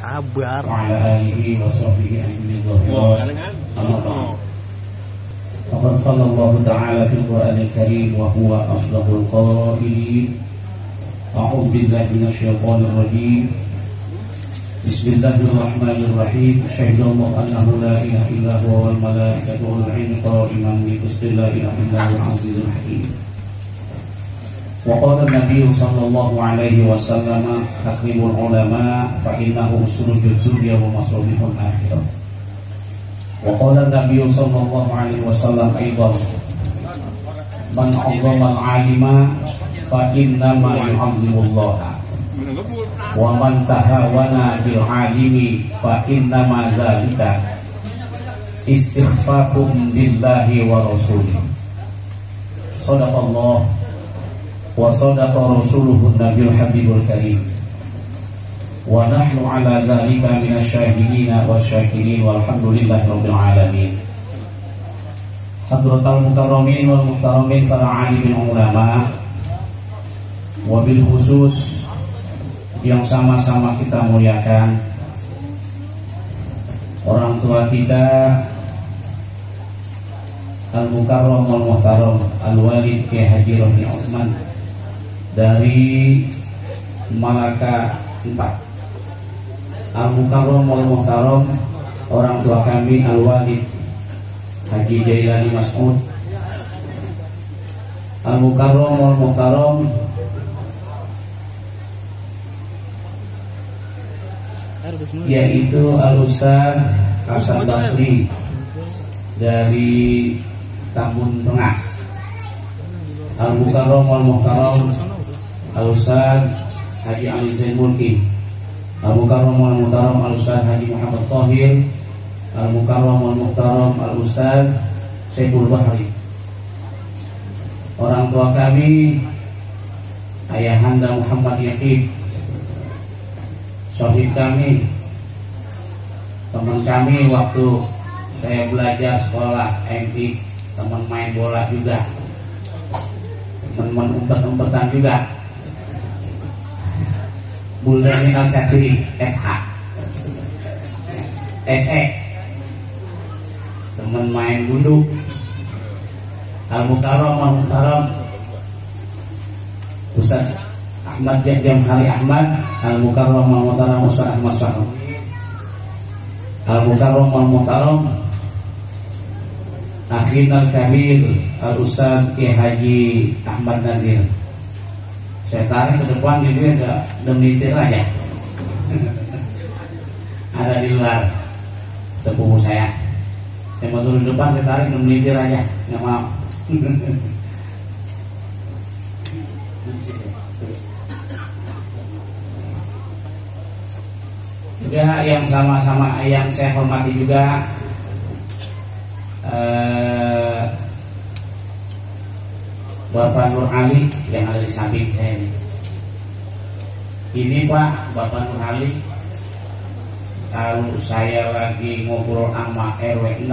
Sabar. Wa ala alihi wa sahbihi ajma'in. Faqad qala Allah Ta'ala fil Qur'anil Karim wa huwa asdaqul qailin. A'udzu billahi minasyaitonir rajim. Bismillahirrahmanirrahim. Syahidallahu annahu la ilaha illa huwa wal malaikatu wal 'ilmu qa'iman bi qistin la ilaha illa huwal azizul hakim. Wa qala an-nabiy sallallahu alaihi wasallam takrimul ulama fa innahu usulud dunya wa masalihul akhirah. Wa qala an-nabiy sallallahu alaihi wasallam aidan man 'azzama al-'alima fa inna ma yu'azzimullah wa man tahawana bil 'alimi fa inna ma dzalika istighfafun billahi wa rasulih. Shadaqallah wa sadaqa rasuluhun nabiyul habibul karim wa nahnu ala dzalika minasyahidina wasyakirin walhamdulillahi rabbil alamin. Hadratul mukarramin wal muhtaramin para alimin ulama, wabil khusus yang sama-sama kita muliakan orang tua kita al-mukarram wal muhtaram al-walid Kiai Haji Rohdi Osman dari Malaka 4. Al-mukarram wal muhtaram orang tua kami al-walid Haji Jailani Mas'ud. Al-mukarram wal muhtaram yaitu Al-Ustaz Hasan Basri dari Tambun Rengas. Al-mukarram wal muhtaram Al-Ustaz Haji Ali Zain Mulki. Al-mukarram wal muhtaram Al-Ustaz Haji Muhammad Thahir. Al-mukarram wal muhtaram Al-Ustaz Syekhul Bahri. Orang tua kami Ayahanda Muhammad Yaqib, sahib kami, teman kami waktu saya belajar sekolah MI, teman main bola juga, teman umpet-umpetan juga. Buldani Al-Kadri SH SE, teman main gundu. Al-mukarram al-mukarram Ustaz Ahmad Jamhari Ahmad. Al-mukarram al-mukarram Ustaz Ahmad Syahab. Al-mukarram al-mukarram Akhina al-kabir Al-Ustaz Kiai Haji Ahmad Nadir. Saya tarik ke depan gitu ya, demi aja. Ada di luar sepupu saya. Saya mau turun depan, saya tarik demi aja, nggak mau. Juga yang sama-sama yang saya hormati juga Bapak Nur Ali yang ada di samping saya ini. Ini Pak, Bapak Nur Ali, kalau saya lagi ngobrol sama RW 6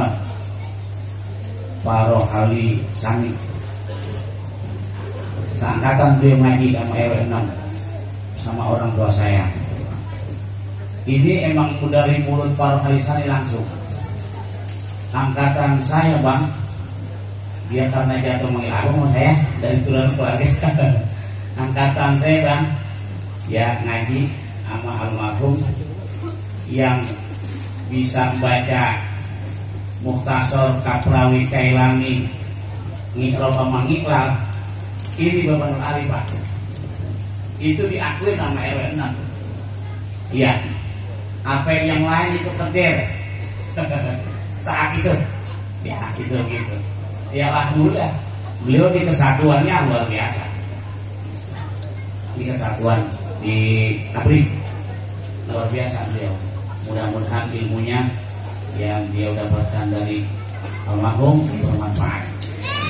Pak Rohali Sani, seangkatan beliau ngaji sama RW 6 sama orang tua saya. Ini emang dari mulut Pak Rohali Sani langsung. Angkatan saya Bang, dia karena jatuh manggil aku sama saya dari turunan keluarga. Angkatan saya Bang, ya ngaji sama almarhum yang bisa baca Mukhtasar Kaprawi Kailani Ngi'rab sama Ngi'lal. Ini Bapak Nur Ali Pak. Itu diakui sama RW 6. Iya. Apa yang lain itu keder. Saat itu. Ya gitu. Ya alhamdulillah, beliau di kesatuannya luar biasa. Di kesatuan di Abri luar biasa beliau. Mudah-mudahan ilmunya yang dia dapatkan dari almarhum bermanfaat.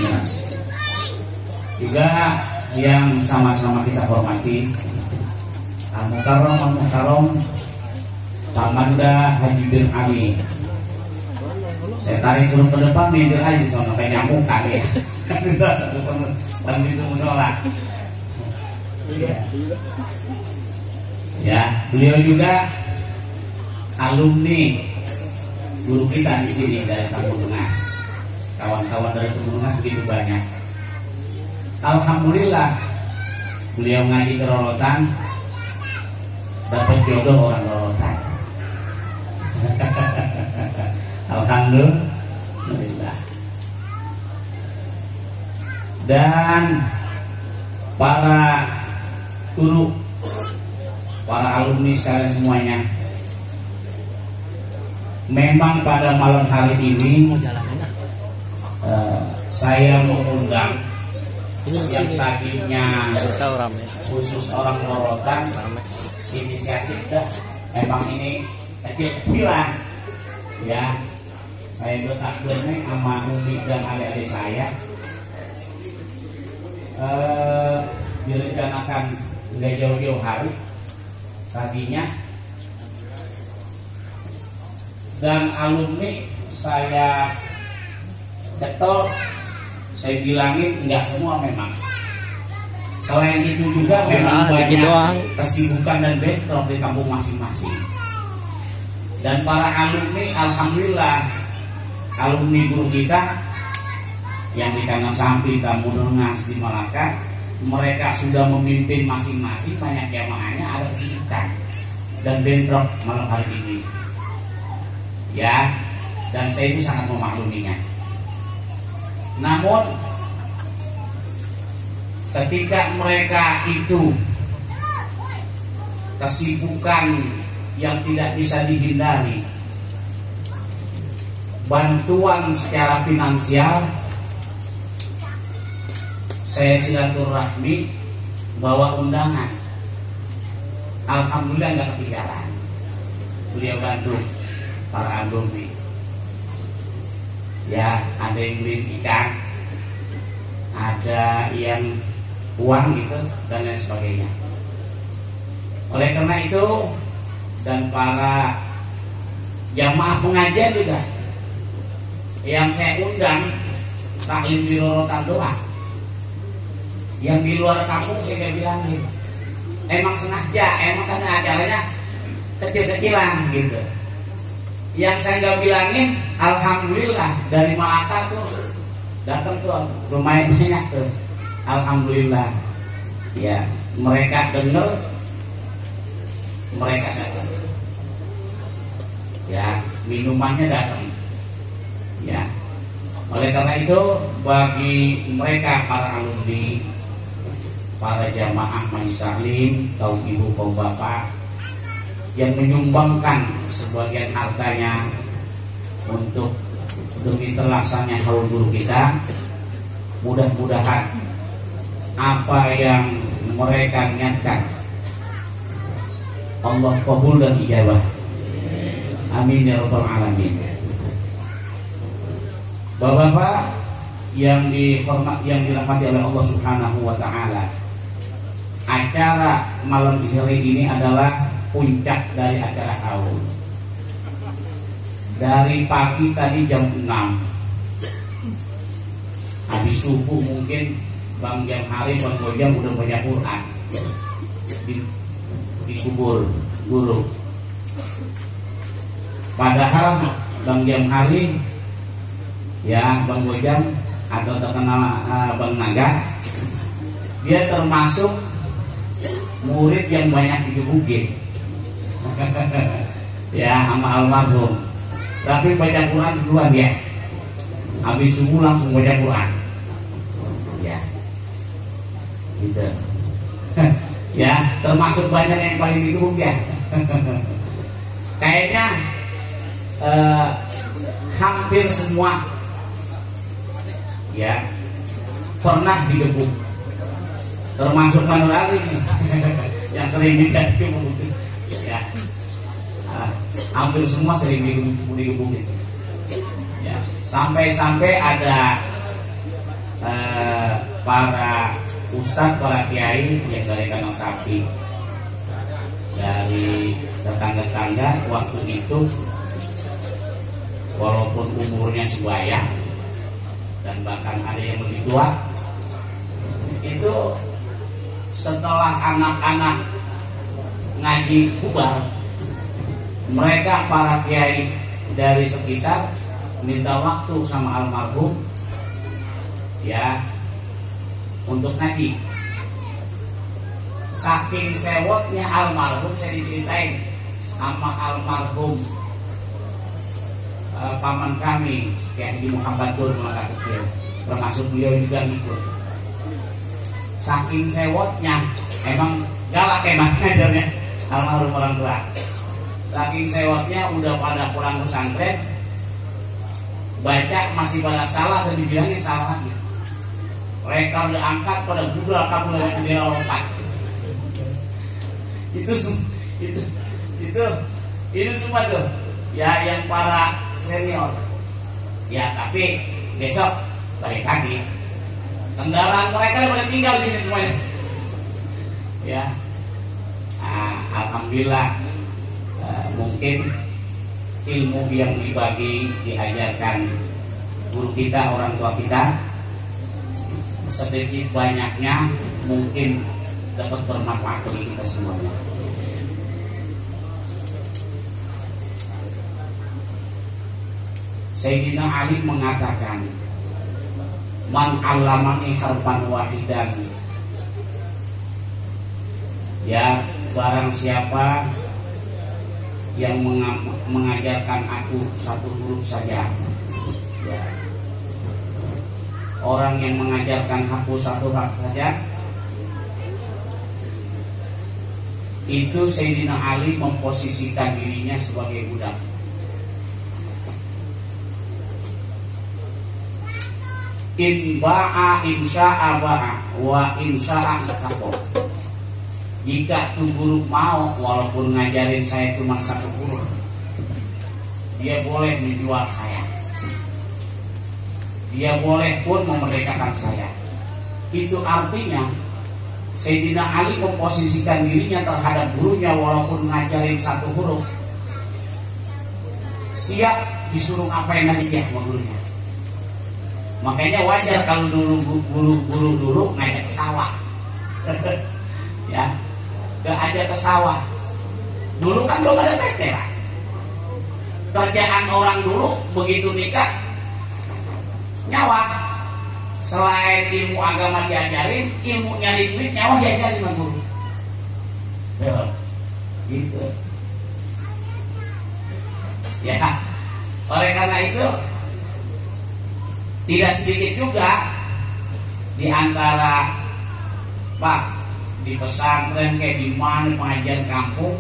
Ya. Juga yang sama-sama kita hormati Al-Mukarram Al-Mukarram Pamanda Haji bin Ali. Saya tarik suruh ke depan, minggir aja soalnya kayak nyamuk kali ya. Bukan itu musola. Ya, beliau juga alumni guru kita di sini dari Tambun Rengas. Kawan-kawan dari Tambun Rengas begitu banyak. Alhamdulillah beliau ngaji ke Rorotan, dapat jodoh orang Rorotan. Alhamdulillah. Dan para guru, para alumni sekalian semuanya, memang pada malam hari ini saya mengundang yang tadinya khusus orang Rorotan, inisiatif dah. Memang ini kecil-kecilan, ya. Saya bertakbirnya sama Umi dan adik-adik saya. Direncanakan nggak jauh-jauh hari tadinya, dan alumni saya ketol, saya bilangin nggak semua memang. Selain itu juga memang banyak kesibukan dan bentrok di kampung masing-masing. Dan para alumni, alhamdulillah, alumni guru kita yang di kanan samping Tambun Rengas di Malaka, mereka sudah memimpin masing-masing, banyak jamaahnya, ada kesibukan dan bentrok malam hari ini, ya. Dan saya itu sangat memakluminya. Namun ketika mereka itu kesibukan yang tidak bisa dihindari, bantuan secara finansial, saya silaturahmi bawa undangan. Alhamdulillah nggak ketinggalan. Beliau bantu para alumni. Ya, ada yang beli ikan, ada yang uang gitu, dan lain sebagainya. Oleh karena itu, dan para jamaah pengajian juga yang saya undang taklim di Rorotan doang. Yang di luar kampung saya bilangin, emang sengaja, emang karena acaranya kecil-kecilan gitu. Yang saya nggak bilangin, alhamdulillah dari Malaka tuh datang tuh lumayan banyak tuh, alhamdulillah. Ya, mereka dengar, mereka datang. Ya, minumannya datang. Ya, oleh karena itu bagi mereka para alumni, para jamaah majelis taklim, kaum ibu, kaum bapak yang menyumbangkan sebagian hartanya untuk demi terlaksananya haul guru kita, mudah-mudahan apa yang mereka niatkan Allah kabul dan ijabah. Amin ya rabbal alamin. Bapak-bapak yang dirahmati oleh Allah Subhanahu wa taala, acara malam hari ini adalah puncak dari acara haul. Dari pagi tadi jam 6 habis subuh mungkin Bang Jamhari, Bang Gojam udah baca Quran di kubur guru. Padahal Bang Jamhari, ya, Bang Gojam atau terkenal Bang Naga, dia termasuk murid yang banyak digebukin ya sama almarhum. Tapi baca Quran duluan ya, habis subuh langsung baca Quran, ya, gitu. Ya, termasuk banyak yang paling digebuk ya. Kayaknya hampir semua ya pernah digebuk, termasuk Manurali yang sering digebuk ya. Hampir semua sering digebuk itu ya. Sampai ada para ustadz, para kiai yang dari Kandang Sapi, dari tetangga-tetangga waktu itu, walaupun umurnya sebaya dan bahkan ada yang lebih tua, itu setelah anak-anak ngaji bubar, Mereka para kiai dari sekitar minta waktu sama almarhum ya untuk ngaji. Saking sewotnya almarhum, saya diceritain sama almarhum paman kami Kiai Muhammad Dur Melaka Kecil, termasuk beliau juga ngikut. Saking sewotnya, emang galak emang ngajarnya almarhum orang tua. Saking sewotnya udah pada pulang pesantren, baca masih pada salah dan dibilangin salah lagi. Mereka udah angkat pada budal kabur lewat jendela lompat. Itu semua tuh ya yang para senior. Ya tapi besok balik lagi. Kendaraan mereka udah tinggal di sini semuanya. Ya, alhamdulillah mungkin ilmu yang dibagi diajarkan guru kita, orang tua kita, sedikit banyaknya mungkin dapat bermanfaat bagi kita semuanya. Sayyidina Ali mengatakan, man 'allamani harfan wahidan, ya barang siapa yang mengajarkan aku satu huruf saja, ya. Orang yang mengajarkan aku satu huruf saja, itu Sayyidina Ali memposisikan dirinya sebagai budak. In ba'a insya'a ba'a wa insya'a ittaqo. Jika tuh guru mau, walaupun ngajarin saya cuma satu huruf, dia boleh menjual saya, dia boleh pun memerdekakan saya. Itu artinya Sayyidina Ali memposisikan dirinya terhadap gurunya, walaupun ngajarin satu huruf, siap disuruh ngapain lagi dia sama gurunya. Makanya wajar kalau dulu guru dulu ngajak ke sawah. Ya, gak aja ke sawah. Dulu kan belum ada PT lah. Kerjaan orang dulu begitu nikah nyawa. Selain ilmu agama diajarin, ilmu nyari duit nyawa diajarin sama guru. Gitu. Ya, oleh karena itu tidak sedikit juga di antara Pak di pesantren kayak di mana pengajian kampung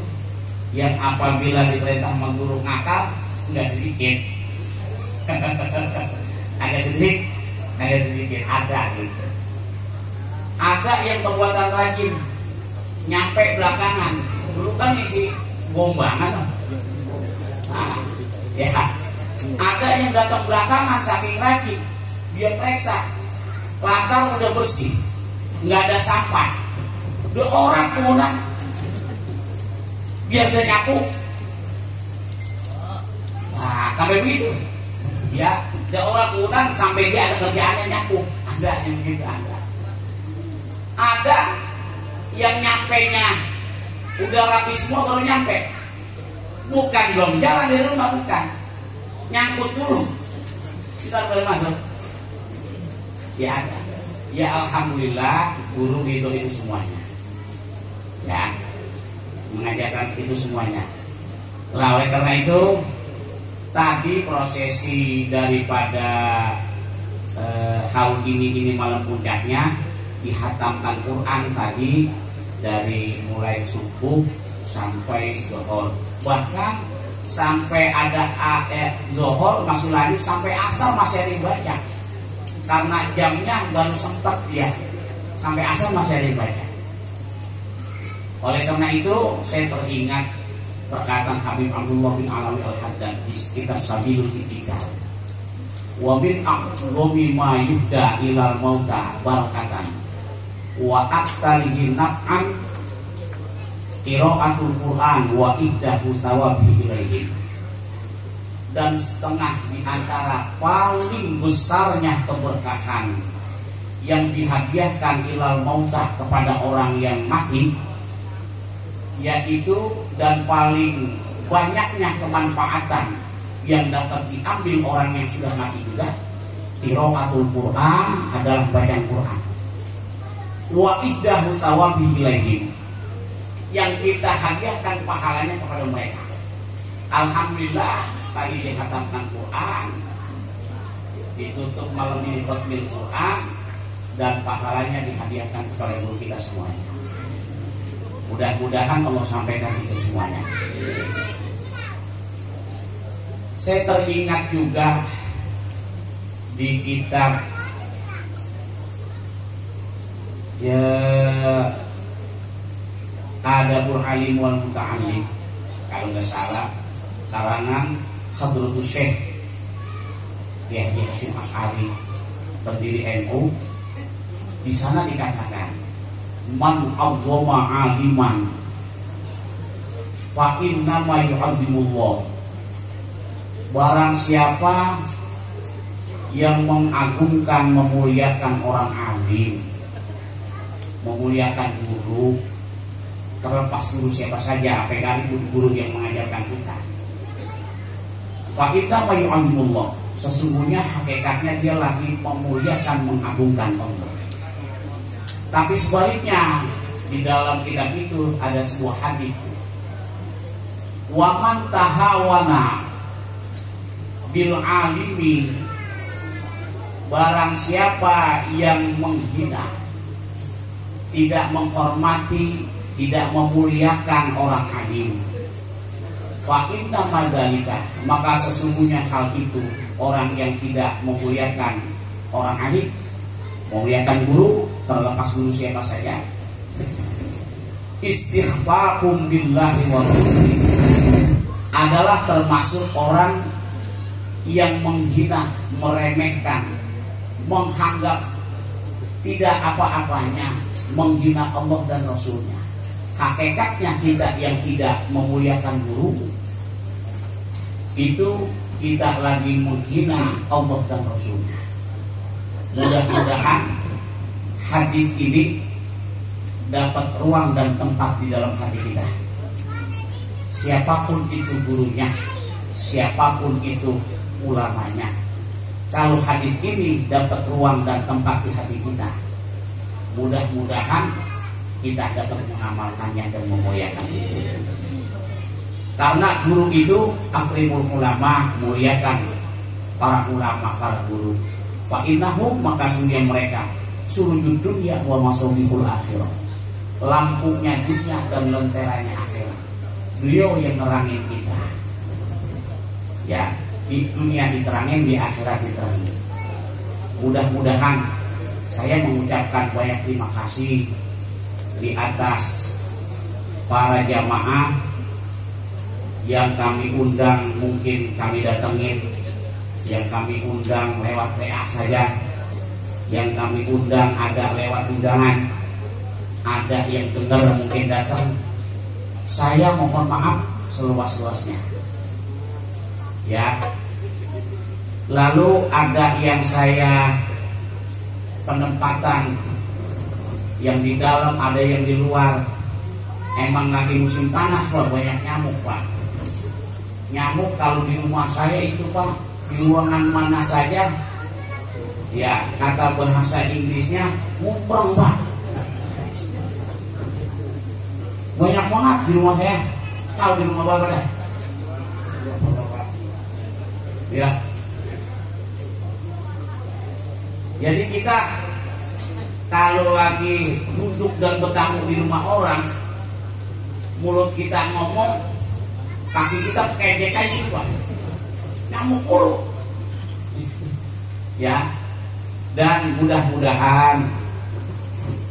yang apabila diperintah sama guru ngakal, enggak sedikit. agak sedikit ada gitu. Ada yang perbuatan rajin nyampe belakangan. Dulu kan isi gombangan. Nah, ya. Ada yang datang belakangan saking rajin, dia periksa latar udah bersih, nggak ada sampah. Dua orang kemudian biar dia nyapu. Nah, sampai begitu. Ya, ada orang kemudian sampai dia ada kerjaannya nyapu. Ada yang begitu ada. Ada yang nyampenya udah rapi semua baru nyampe. Bukan belum jalan dari rumah, bukan. Nyangkut dulu kita boleh masuk. Ya ada. Ya alhamdulillah guru itu semuanya. Ya, mengajarkan itu semuanya. Nah, oleh karena itu tadi prosesi daripada haul ini malam puncaknya dihatamkan Quran tadi dari mulai subuh sampai zuhur. Bahkan sampai ada ayat zuhur masuk lanjut sampai asar masih ada yang baca. Karena jamnya baru sempat dia sampai asar masih ada yang baca. Oleh karena itu saya teringat perkataan Habib Abdullah bin Alawi Al-Haddad di kitab Sabilul Itikad. Wa bin aqrami ma yuhda ilal mauta barakatan wa aktsarihi naf'an qiraatul Quran wa ihdahu sawabi ilaihim. Dan setengah di antara paling besarnya keberkahan yang dihadiahkan ilal mautah kepada orang yang mati, yaitu dan paling banyaknya kemanfaatan yang dapat diambil orang yang sudah mati juga. Qiraatul Quran adalah bacaan Quran. Wa iddahu thawabi ilaihim, yang kita hadiahkan pahalanya kepada mereka. Alhamdulillah tadi dia katakan Quran, ditutup malam ini khatmil Quran, dan pahalanya dihadiahkan kepada guru kita semuanya. Mudah-mudahan Allah sampaikan itu semuanya. Saya teringat juga di kitab ya Adabul Alim wal Muta'allim, kalau nggak salah karangan Hadratus Syekh Yahya Hasyim Asy'ari, pendiri NU. Di sana dikatakan, man azzama aliman fa inna ma yu'azzimullah. Barang siapa yang mengagungkan, memuliakan orang alim, memuliakan guru, terlepas guru siapa saja, apalagi guru yang mengajarkan kita. Fa inna ma yu'azzimullah, sesungguhnya hakikatnya dia lagi memuliakan, mengagungkan Allah. Tapi sebaliknya, di dalam kitab itu ada sebuah hadis, wa man tahawana bil alimi, barang siapa yang menghina, tidak menghormati, tidak memuliakan orang alim, fa inna madzalika, maka sesungguhnya hal itu, orang yang tidak memuliakan orang alim, memuliakan guru, terlepas guru siapa saja, istighfaqum billahi wa rasulihi, adalah termasuk orang yang menghina, meremehkan, menganggap tidak apa-apanya, menghina Allah dan Rasulnya. Hakikatnya kita yang tidak memuliakan guru, itu kita lagi menghina Allah dan Rasulnya. Mudah-mudahan hadis ini dapat ruang dan tempat di dalam hati kita. Siapapun itu gurunya, siapapun itu ulamanya, kalau hadis ini dapat ruang dan tempat di hati kita, mudah-mudahan kita dapat mengamalkannya dan memuliakan itu. Karena guru itu akrimul ulama, muliakan para ulama, para guru. Fa innahum, maka sungguh mereka surujud dunia wa masabihul akhirah, lampunya dunia dan lenteranya akhirat. Beliau yang nerangin kita, ya, di dunia diterangin, di akhirat diterangin. Mudah-mudahan saya mengucapkan banyak terima kasih di atas para jamaah yang kami undang, mungkin kami datengin, yang kami undang lewat WA saja, yang kami undang ada lewat undangan, ada yang dengar mungkin datang. Saya mohon maaf seluas-luasnya, ya. Lalu ada yang saya penempatan, yang di dalam, ada yang di luar. Emang lagi musim panas Pak, banyak nyamuk Pak. Nyamuk kalau di rumah saya itu Pak, di ruangan mana saja, ya, kata bahasa Inggrisnya mumpreng Pak. Banyak banget di rumah saya. Tahu di rumah Bapak dah, ya. Jadi kita kalau lagi duduk dan bertamu di rumah orang, mulut kita ngomong, kaki kita kejek aja gitu Pak, nyamuk mulu, ya. Dan mudah-mudahan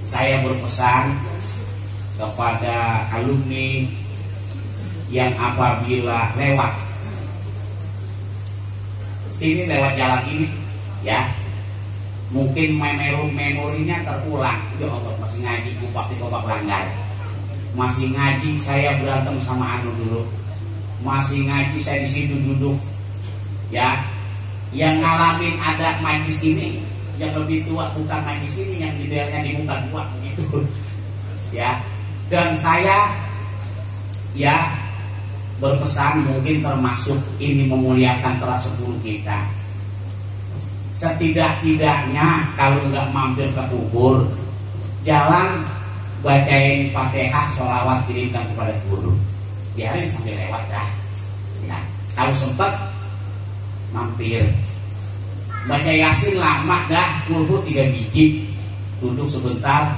saya berpesan kepada alumni yang apabila lewat sini, lewat jalan ini, ya, mungkin memorinya terulang. Ya Allah, masih ngaji di Bapak Langgar, masih ngaji saya berantem sama Anu dulu, masih ngaji saya di situ duduk, ya. Yang ngalamin ada majlis ini, yang lebih tua bukan majlis ini, yang idealnya di muka tua begitu, ya. Dan saya, ya, berpesan, mungkin termasuk ini memuliakan kelas 10 kita. Setidak-tidaknya kalau nggak mampir ke kubur, jalan bacain Fatihah, sholawat, kirimkan kepada guru. Biarin sambil lewat dah. Ya, kalau sempat mampir. Baca Yasin lama dah, kulhu 3 biji, duduk sebentar,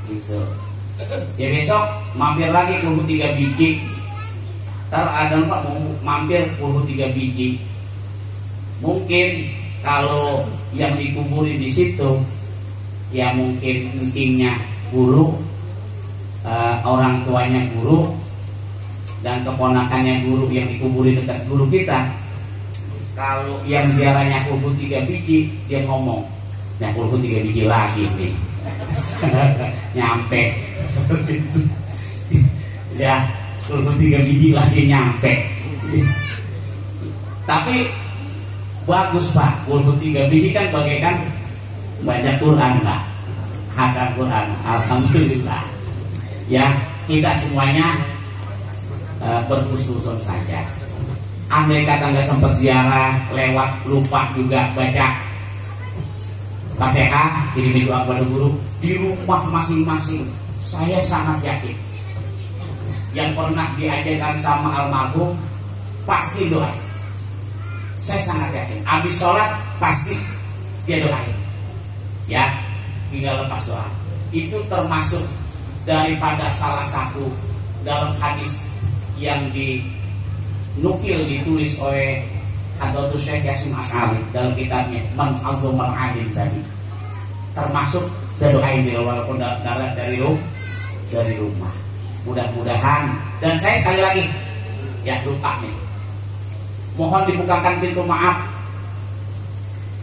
gitu. Ya besok mampir lagi kulhu 3 biji. Ntar ada Pak mau mampir kulhu 3 biji. Mungkin kalau yang dikuburi di situ, ya mungkin intinya guru, orang tuanya guru, dan keponakannya guru yang dikuburi dekat guru kita. Kalau yang ziarahnya kulhu 3 biji, dia ngomong, nah kulhu 3 biji lagi nih. Nyampe. Ya, kulhu 3 biji lagi nyampe. Tapi bagus Pak, kulhu 3 biji kan bagaikan baca Quran Pak. Hatam Quran, alhamdulillah. Ya, kita semuanya berkhusnuzon saja. Andai kata nggak sempat ziarah, lewat, lupa juga baca Fatihah, kirimin doa kepada guru di rumah masing-masing. Saya sangat yakin yang pernah diajarkan sama almarhum pasti doa. Saya sangat yakin. Habis sholat pasti dia doain. Ya, tinggal lepas doa. Itu termasuk daripada salah satu dalam hadis yang dinukil ditulis oleh Hadratus Syekh Hasyim Asy'ari dalam kitabnya Man Azzamal Alim tadi. Termasuk doain dia walaupun dari rumah. Mudah-mudahan, dan saya sekali lagi ya lupa nih. Mohon dibukakan pintu maaf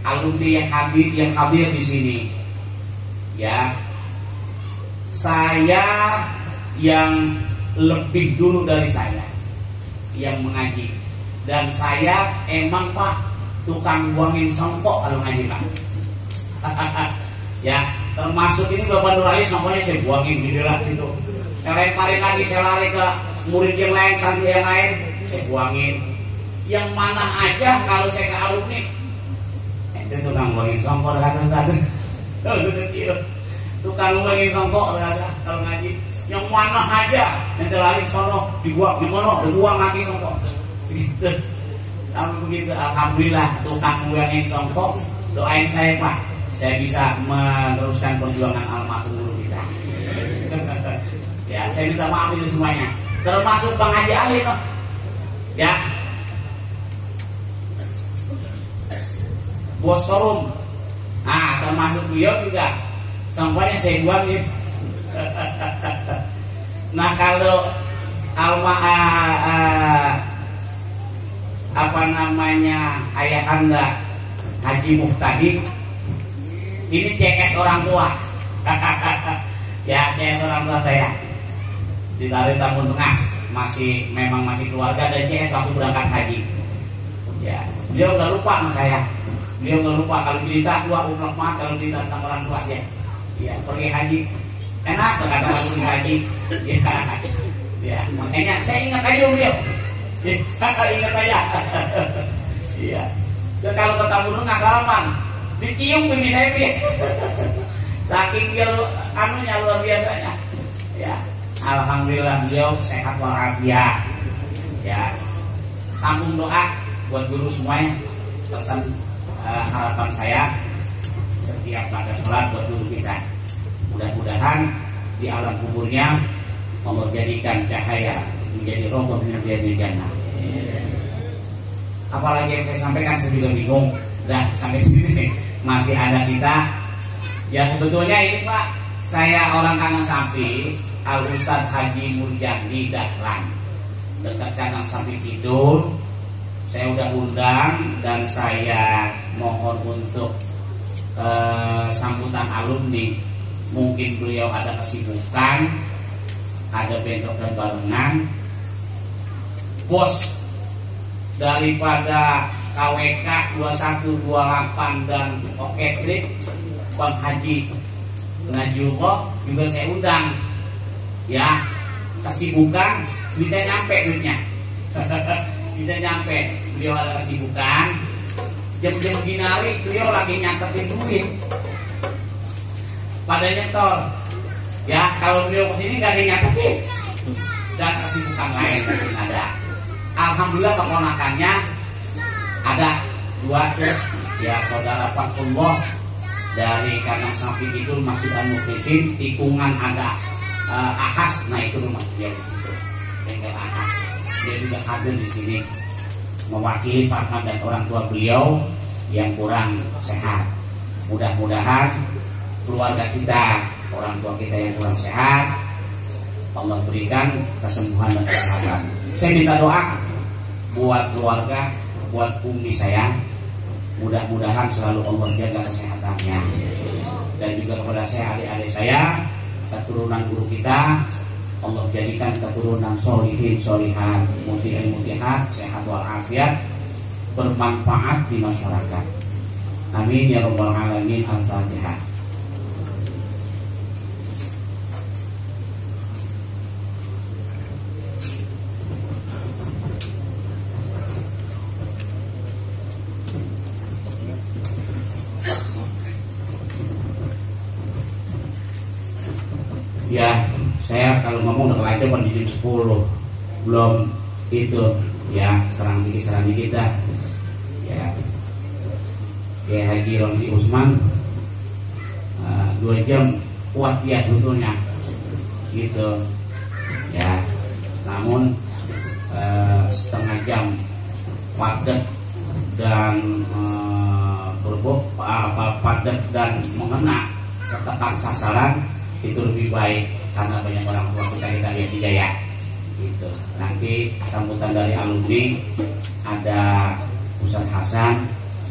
alumni yang hadir di sini. Ya, saya yang lebih dulu dari saya yang mengaji, dan saya emang Pak tukang buangin songkok kalau ngaji Pak. Ya, termasuk ini Bapak Nur Ali songkoknya saya buangin di dalam itu. Saya lemparin lagi, saya lari ke murid yang lain, santri yang lain, saya buangin. Yang mana aja kalau saya ke alumni, itu tukang buangin songkok satu. Tukang buangin songkok kalau ngaji. Yang mana aja, nanti lari sono dibuang, gimana? Dibuang lagi songkok. Begitu. Tapi begitu, alhamdulillah tukang buangin songkok, doain saya Pak, saya bisa meneruskan perjuangan almarhum guru kita. Ya, saya minta maaf itu semuanya, termasuk Bang Haji Ali loh. Ya, bos forum, nah termasuk beliau juga, sampahnya saya buangin. Nah kalau apa namanya ayahanda Haji Muhtadi, ini CS orang tua. Ya, CS orang tua saya di Tarik Tambun Tengah, memang masih keluarga, dan CS waktu berangkat haji. Ya, beliau nggak lupa sama saya. Beliau nggak lupa kalau cerita tua umroh mah, kalau cerita tentang orang tua aja. Ya, pergi haji enak kata pergi haji. Ya, makanya saya ingat aja beliau. Ingat aja. Iya. Kalau ke Tambun Tengah salaman, dicium pipi saya dia. Saking dia luar biasanya. Ya, alhamdulillah beliau sehat walafiat. Ya, sambung doa buat guru semuanya. Pesan harapan saya setiap pada sholat buat guru kita. Mudah-mudahan di alam kuburnya Allah jadikan cahaya menjadi rombong menjadi jannah. Apalagi yang saya sampaikan saya juga bingung. Dan sampai sini masih ada kita. Ya sebetulnya ini Pak, saya orang Kanang Sampi, Al Ustadz Haji Murjani Dahlan, dekat Kanang Sampi Kidul. Saya udah undang dan saya mohon untuk sambutan alumni. Mungkin beliau ada kesibukan, ada bentrok dan barengan. Bos daripada KWK 2128 dan Oketrik, Bang Haji Najullah juga saya undang. Ya, kesibukan kita nyampe duitnya. Kita nyampe, beliau ada kesibukan. Jam-jam ginari beliau lagi nyatetin duit pada nyetor. Ya kalau beliau kesini gak ada nyatetin dan kesibukan lain mungkin ada. Alhamdulillah keponakannya ada 2 tuh, ya saudara Fakullah dari Kandang Sapi Kidul Masjid Al-Muklisin, tikungan ada Ahas, nah itu rumah beliau di situ, bengkel Ahas. Dia juga hadir di sini mewakili partner dan orang tua beliau yang kurang sehat. Mudah-mudahan keluarga kita, orang tua kita yang kurang sehat, Allah berikan kesembuhan dan kesehatan. Saya minta doa buat keluarga, buat umi saya, mudah-mudahan selalu Allah jaga kesehatannya. Dan juga kepada saya, adik-adik saya, keturunan guru kita, Allah jadikan keturunan solihin, solihan, muti'in, muti'at, sehat walafiat, bermanfaat di masyarakat. Amin ya rabbal alamin. Al-Fatihah. Ya, saya kalau ngomong udah aja di jam 10 belum itu ya serang sedikit kita ya kayak Haji Rondi Usman 2 jam kuat ya sebetulnya gitu ya, namun setengah jam padat dan padat dan mengena ketekan sasaran itu lebih baik karena banyak orang tua kita lihat Hidayah gitu. Nanti sambutan dari alumni ada Ustaz Hasan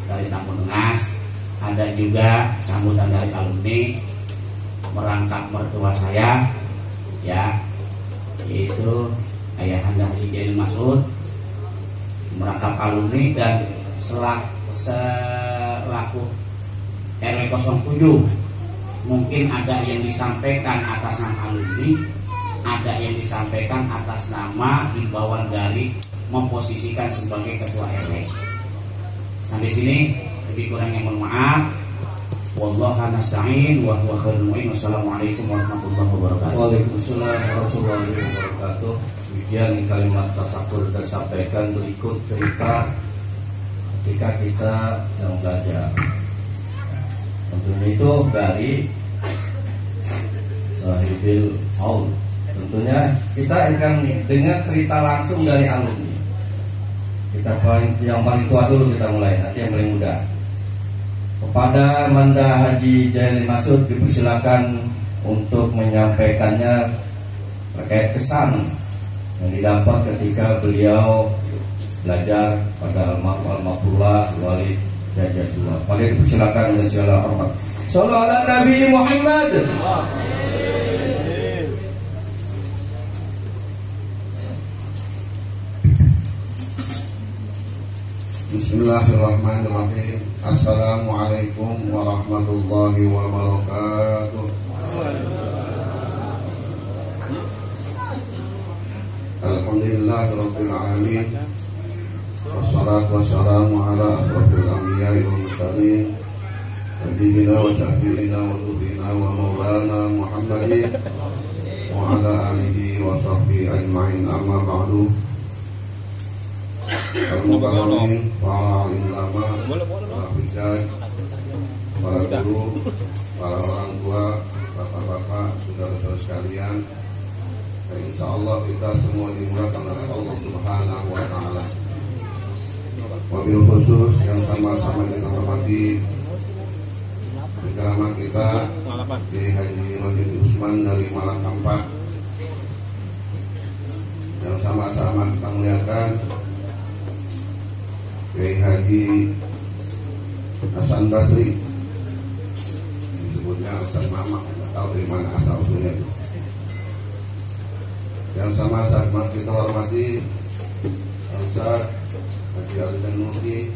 dari Tambun Ngas, ada juga sambutan dari alumni merangkap mertua saya ya, yaitu Ayahanda Haji Jalil Mas'ud merangkap alumni, dan selaku RW 07 mungkin ada yang disampaikan atas nama alumni, ada yang disampaikan atas nama himbauan dari memposisikan sebagai ketua RW. Sampai sini lebih kurangnya mohon maaf. Wallahu nasta'in wa huwa khairul mu'in. Wassalamualaikum warahmatullahi wabarakatuh. Waalaikumsalam warahmatullahi wabarakatuh. Demikian kalimat tasakur tersampaikan. Berikut cerita ketika kita yang belajar. Tentunya itu dari Sahibil Haul. Tentunya kita akan dengar cerita langsung dari alumni. Kita yang paling tua dulu kita mulai, nanti yang paling muda. Kepada Manda Haji Jalil Mas'ud dipersilakan untuk menyampaikannya terkait kesan yang didapat ketika beliau belajar pada Al-Maqrullah Walid Jajatullah. Mari dipersilakan dengan segala hormat. Sallallahu alaihi Nabi Muhammad. Bismillahirrahmanirrahim. Assalamualaikum warahmatullahi wabarakatuh. Alhamdulillahirabbil alamin. Wassalatu wassalamu ala asrofil anbiya'i wal mursalin Nabiyyina wa syafi'ina wa nurina wa maulana Muhammadin wa ala alihi wa sahbihi ajma'in, amma ba'du. Al-Mukarramin, para alim ulama, para hujjah, para guru, para orang tua, bapak-bapak, saudara-saudara sekalian, dan insya Allah kita semua dimudahkan oleh Allah Subhanahu wa Ta'ala. Wabil khusus yang sama-sama kita hormati penceramah kita di Haji Rondi Usman dari Malang Kampak, yang sama-sama kita muliakan Kiai Haji Hasan Basri, disebutnya Hasan Mama, tidak tahu dari mana asal usulnya itu. Yang sama-sama kita hormati Ustaz Haji Al-Dan Nurki,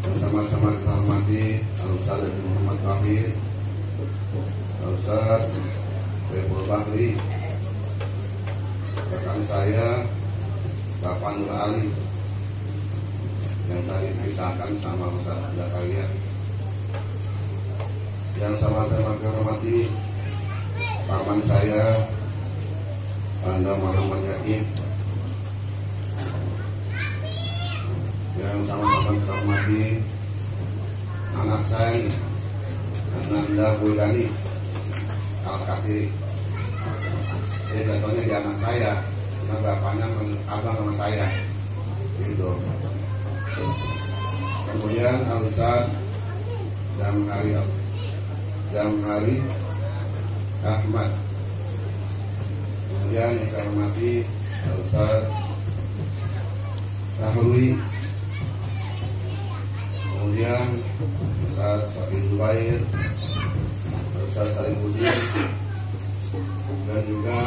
yang sama-sama kita hormati Al-Ustaz Haji Muhammad Wahid, Al-Ustaz Saiful Bakri, rekan saya Bapak Nur Ali yang tadi dipisahkan sama Ustaz Zakaria. Yang sama-sama saya hormati paman saya Anda Muhammad Yaib, yang sama-sama kita hormati anak saya Ananda Bulgani Al-Kati. Jadi contohnya di anak saya, karena bapaknya abang sama saya gitu. Kemudian Al-Ustaz Jamhari Ahmad. Kemudian yang saya hormati Al-Ustaz Rahuli. Kemudian Ustaz Sabi Zubair, Ustaz Sarifuddin, dan juga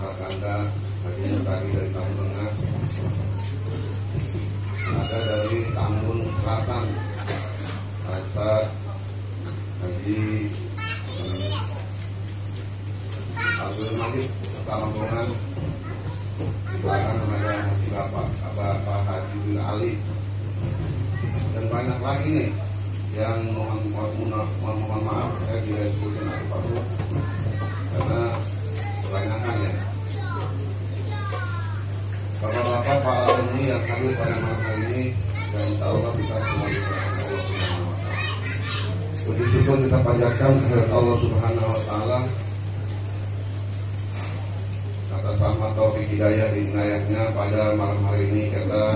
Kakanda Haji Nurtadi dari Tambun Tengah, ada dari Tambun Selatan Ustaz Haji Abdul Malik serta rombongan. Di belakang ada Haji Bapak Haji bin Ali, dan banyak lagi nih yang mohon maaf saya tidak sebutin apa-apa karena kebanyakan ya. Bapak-bapak para alumni yang hadir pada malam hari ini, dan insya Allah kita semua diberkati Allah Subhanahu wa Ta'ala. Puji syukur kita panjatkan kehadirat Allah Subhanahu wa Ta'ala atas rahmat taufik hidayah di inayahnya pada malam hari ini kita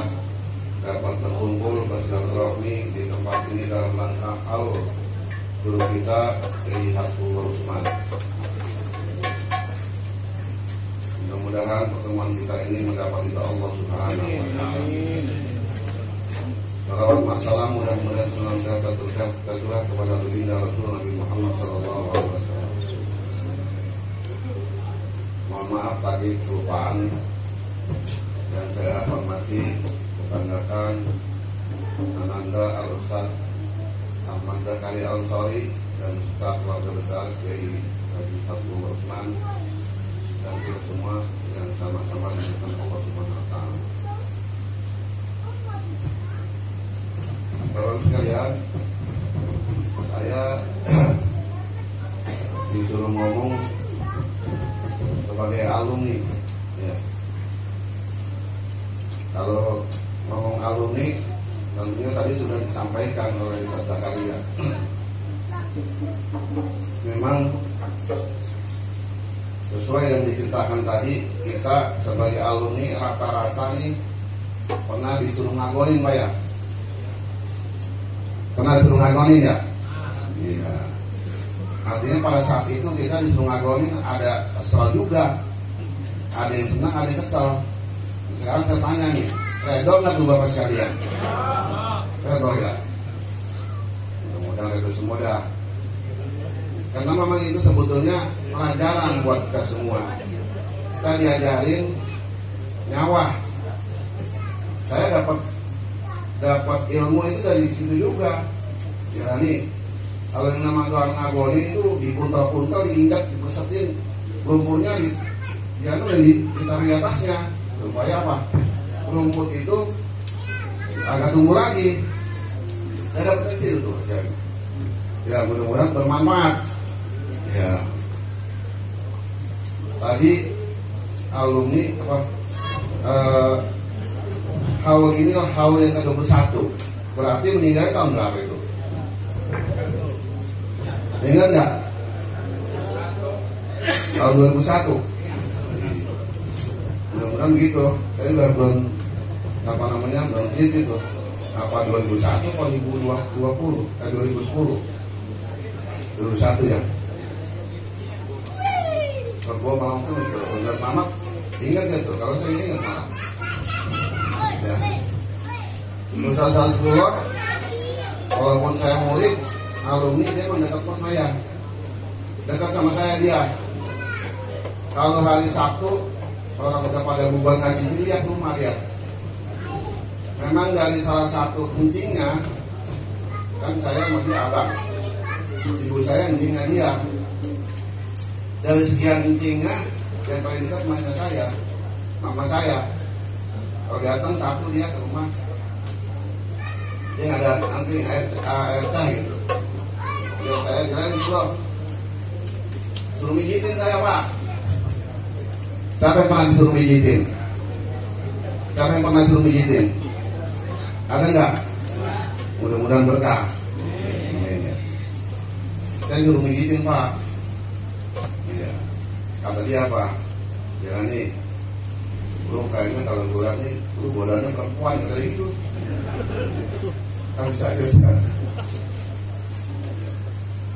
dapat berkumpul bersilaturahmi di tempat ini dalam rangka haul guru kita Kiai Hasbullah Usman. Mudah-mudahan pertemuan kita ini mendapat ridha Allah Subhanahu wa Ta'ala. Salawat masalah mudah-mudahan senantiasa tercurah kepada baginda Rasul Nabi Muhammad sallallahu alaihi wasallam. Mohon maaf tadi kelupaan. Dan saya hormati banggakan Ananda Al-Ustaz Ahmad Zakaria Al-Ansari dan staf keluarga besar Kiai Haji Hasbullah Usman, dan kita semua yang sama-sama dengan Allah Subhanahu wa Ta'ala. Bapak sekalian, saya disuruh ngomong sebagai alumni ya. Kalau ngomong alumni tentunya tadi sudah disampaikan oleh Ustaz Zakaria. Memang sesuai yang diceritakan tadi, kita sebagai alumni rata-rata nih pernah disuruh ngagonin Pak ya. Pernah disuruh ngagonin ya? Iya. Artinya pada saat itu kita disuruh ngagonin ada kesel juga. Ada yang senang, ada yang kesel. Sekarang saya tanya nih, redo nggak tuh Bapak sekalian? Redo ya? Mudah-mudahan redo semua dah. Karena memang itu sebetulnya pelajaran buat kita semua. Kita diajarin nyawa. Saya dapat ilmu itu dari situ juga. Ya nih, kalau yang nama ngagonin itu dipuntal-puntal, diinjak, dipesetin, lumpurnya ditaruh di atasnya. Supaya apa? Rumput itu agak tumbuh lagi. Saya dapat kecil tuh. Ya mudah-mudahan bermanfaat. Ya. Tadi alumni haul ini haul yang ke-21. Berarti meninggalnya tahun berapa itu? Ingat nggak? Tahun 2001. Mudah-mudahan begitu. Saya udah belum belum gitu. Apa 2001 atau 2020? 2010. 2001 ya. Kalau malam itu benar Mamat ingat gak tuh? Kalau saya ingat malam. Ya. Ustaz Hasbullah, walaupun saya murid, alumni dia mendekat sama saya. Dekat sama saya dia. Kalau hari Sabtu orang udah pada bubar ngaji sini ya ke rumah dia. Memang dari salah satu kencingnya, kan saya masih abang, ibu saya kencingnya dia. Dari sekian kencingnya yang paling dekat mainnya saya. mama saya. Kalau datang Sabtu dia ke rumah, dia nggak ada nanti air teh gitu. Dia saya kirain suruh mijitin saya Pak. Siapa yang pernah disuruh mijitin? Siapa yang pernah disuruh mijitin? Ada nggak? Mudah-mudahan berkah. Saya suruh mijitin Pak. Iya. Kata dia apa? Dia nih, bro kayaknya kalau gue lihat nih, lu godanya perempuan kayak gitu. Kan bisa aja Ustaz.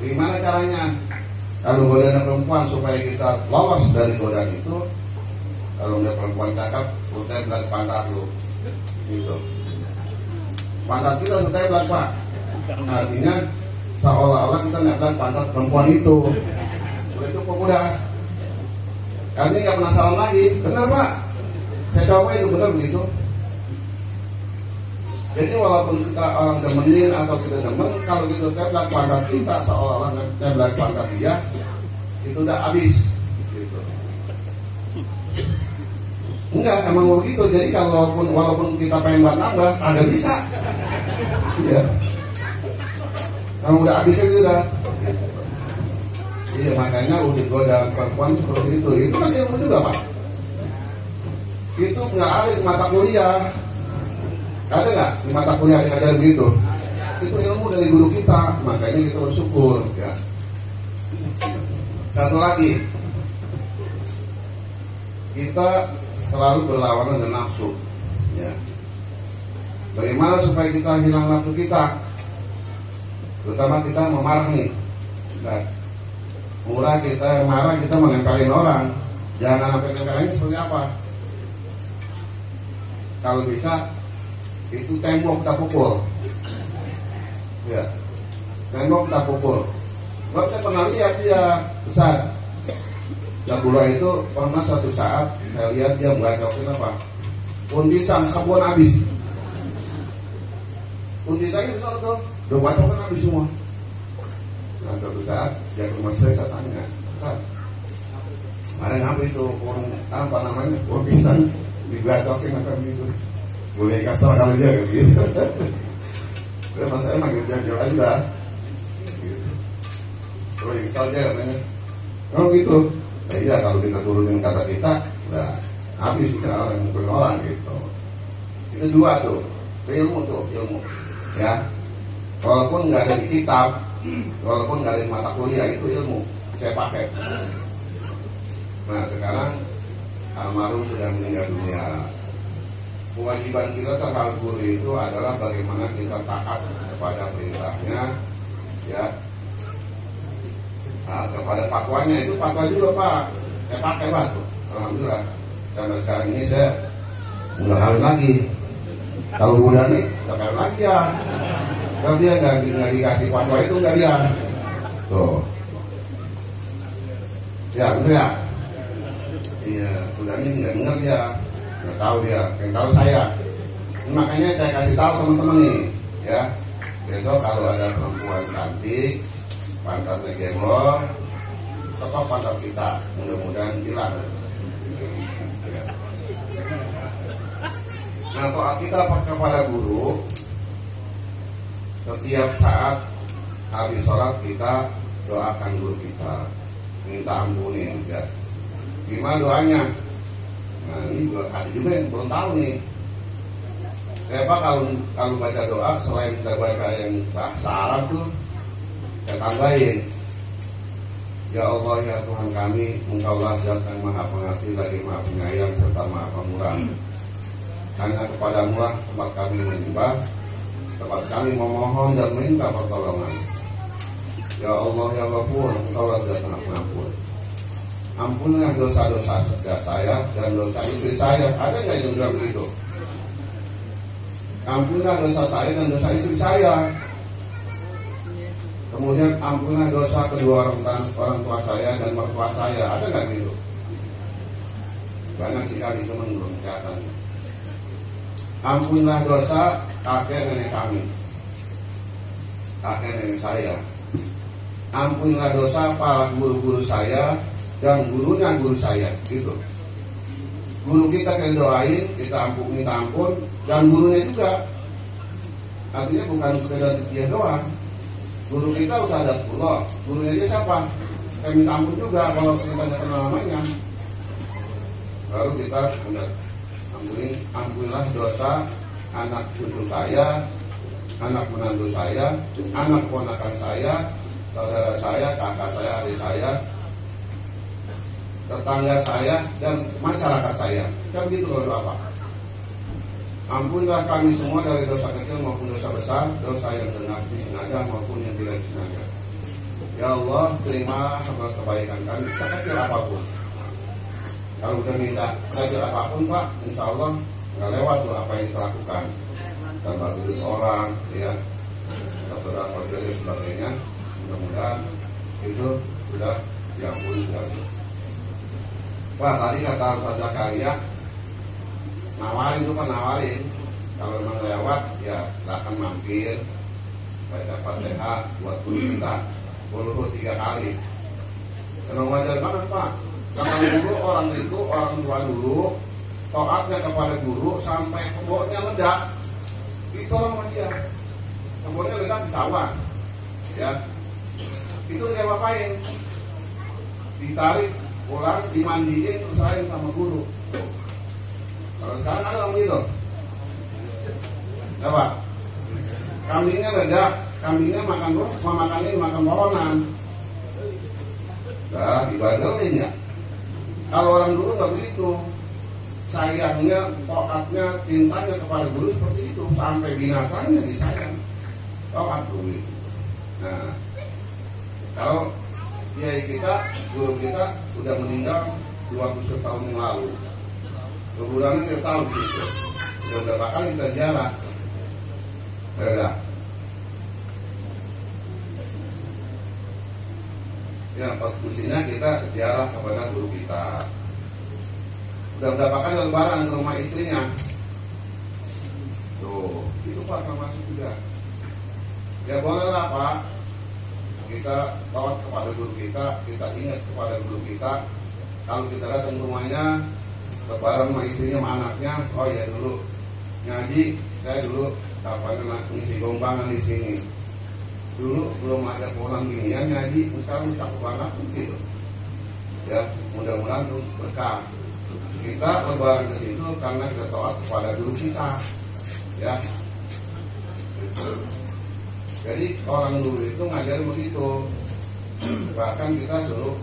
Gimana caranya? Kalau godaan perempuan supaya kita lolos dari godaan itu, kalau melihat perempuan cakep, lu tembak pantat lu, gitu. Pantat kita lu tembak Pak. Artinya seolah-olah kita nembak pantat perempuan itu. Udah cukup udah. Kami nggak penasaran lagi, benar Pak? Saya coba itu benar begitu. Jadi walaupun kita orang demenin atau kita demen, kalau gitu tembak pantat kita seolah-olah tembak pantat dia, itu udah habis. Gitu. Enggak, emang begitu. Jadi walaupun kita pengen buat nambah, agak bisa. Iya. Kamu udah habis itu udah. Iya, makanya udah godaan perempuan seperti itu. Itu kan ilmu juga Pak. Itu nggak ada di mata kuliah. Ada nggak di mata kuliah yang ada begitu? Itu ilmu dari guru kita, makanya kita bersyukur. Ya. Satu lagi, kita selalu berlawanan dengan nafsu. Ya. Bagaimana supaya kita hilang nafsu kita? Terutama kita memarah nih. Nah, murah kita marah, kita menempelin orang. Jangan sampai nempelin seperti apa? Kalau bisa itu tembok kita pukul. Ya. Tembok kita pukul. Sebab saya pernah lihat dia besar. Jabula itu pernah satu saat saya lihat dia menggacokin apa? Kundisan sabun habis. Kundisannya besar tuh. Udah bacokan habis semua. Nah suatu saat dia ke rumah saya tanya, Ustaz, kemarin apa itu apa namanya pisang dibacokin apa gitu? Boleh kasar kali dia gitu. Terus mas saya manggil dia aja dah. Gitu. Terus kesal dia katanya, oh gitu. Nah iya kalau kita turunin kata kita, udah habis kita orang gitu. Itu dua tuh, ilmu tuh ilmu, ya. Walaupun nggak ada di kitab, walaupun nggak ada di mata kuliah, itu ilmu saya pakai. Nah sekarang almarhum sudah meninggal dunia. Kewajiban kita terhadap guru itu adalah bagaimana kita taat kepada perintahnya, ya, nah, kepada fatwanya. Itu fatwa juga Pak, saya pakai Pak tuh. Alhamdulillah sampai sekarang ini saya udah kawin lagi. Kalau udah nih, udah kawin lagi ya. Kalau dia nggak dikasih fatwa itu nggak dia. Tuh. Ya betul ya. Iya, udah ini nggak dengar dia, nggak tahu dia, yang tahu saya. Makanya saya kasih tahu teman-teman nih, ya. Besok kalau ada perempuan cantik, pantatnya gembol, tetap pantat kita, mudah-mudahan hilang. Ya. Nah, toat kita kepada guru. Setiap saat habis sholat kita doakan guru kita, minta ampunin ya. Gimana doanya? Nah ini ada juga yang belum tahu nih. Saya Pak kalau baca doa selain kita baca yang bahasa Arab tuh, saya tambahin, ya Allah ya Tuhan kami, Engkaulah Zat yang Maha Pengasih lagi Maha Penyayang serta Maha Pemurah. Hanya kepadamu lah tempat kami menyembah, tempat kami memohon dan minta pertolongan. Ya Allah ya Ghafur, Engkaulah Zat Maha Pengampun. Ampunilah dosa-dosa saya dan dosa istri saya. Ada nggak yang juga begitu? Ampunilah dosa saya dan dosa istri saya. Kemudian ampunilah dosa kedua orang tua saya dan mertua saya. Ada nggak gitu? Banyak sekali teman belum kelihatan. Ampunilah dosa kakek nenek kami, kakek nenek saya. Ampunilah dosa para guru-guru saya dan gurunya guru saya, gitu. Guru kita doain, kita minta ampun, dan gurunya juga. Artinya bukan sekedar dia doang. Guru kita Ustadzatullah, gurunya dia siapa? Kita minta ampun juga kalau kita tidak kenal namanya. Baru kita ampunilah dosa anak cucu saya, anak menantu saya, anak ponakan saya, saudara saya, kakak saya, adik saya, tetangga saya, dan masyarakat saya. Kan begitu kalau Bapak. Ampunilah kami semua dari dosa kecil maupun dosa besar, dosa yang disengaja maupun yang tidak disengaja. Ya Allah, terima kebaikan kami sekecil apapun. Kalau udah minta sekecil apapun Pak, insya Allah nggak lewat tuh apa yang kita lakukan. Tanpa duit orang, ya, saudara keluarga dan sebagainya. Mudah-mudahan itu sudah diampuni. Wah, tadi kata Ustaz Zakaria, nawarin itu kan nawarin. Kalau memang lewat, ya silahkan mampir. Saya dapat DH buat guru kita, guru 3 kali. Memang wajar banget Pak. Kata dulu orang itu, orang tua dulu, taatnya kepada guru sampai kebunnya ledak. Itu orang sama dia. Kebunnya ledak di sawah. Ya. Itu dia ngapain? Ditarik pulang, dimandiin, serahin sama guru. Kalau sekarang ada orang gitu. Ya Pak. Kambingnya ledak, kambingnya makan terus, makan pohonan. Nah, dibadelin ya. Kalau orang dulu nggak begitu. Sayangnya, taatnya, cintanya kepada guru seperti itu. Sampai binatangnya disayang. Taat dulu itu. Nah, kalau guru kita sudah meninggal 20 tahun yang lalu. Kuburannya kita tahu gitu. Sudah berapa kali kita jalan. Beda. Ya, mestinya kita ziarah kepada guru kita. Udah berapa kali lebaran ke rumah istrinya? Tuh, itu Pak termasuk juga. Ya bolehlah Pak. Kita taat kepada guru kita ingat kepada guru kita. Kalau kita datang ke rumahnya, lebaran sama istrinya sama anaknya, oh ya dulu ngaji, saya dulu ngisi gombangan di sini. Dulu belum ada pohon ginian ngaji, sekarang cakep banget gitu. Ya, mudah-mudahan itu berkah. Kita lebaran ke situ karena kita taat kepada guru kita. Ya. Gitu. Jadi orang dulu itu ngajarin begitu. Bahkan kita suruh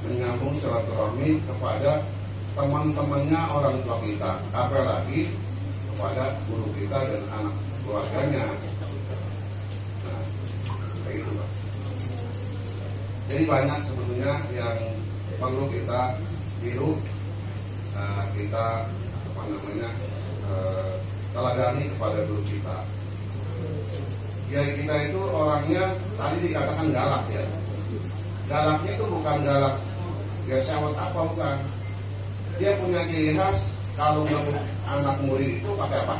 menyambung silaturahmi kepada teman-temannya orang tua kita, apalagi kepada guru kita dan anak keluarganya. Nah, kayak gitu Pak. Jadi banyak sebetulnya yang perlu kita tiru, kita teladani kepada guru kita. Ya kita itu orangnya tadi dikatakan galak ya. Galaknya itu bukan galak ya syawat apa bukan. Dia punya ciri khas kalau anak murid itu pakai apa?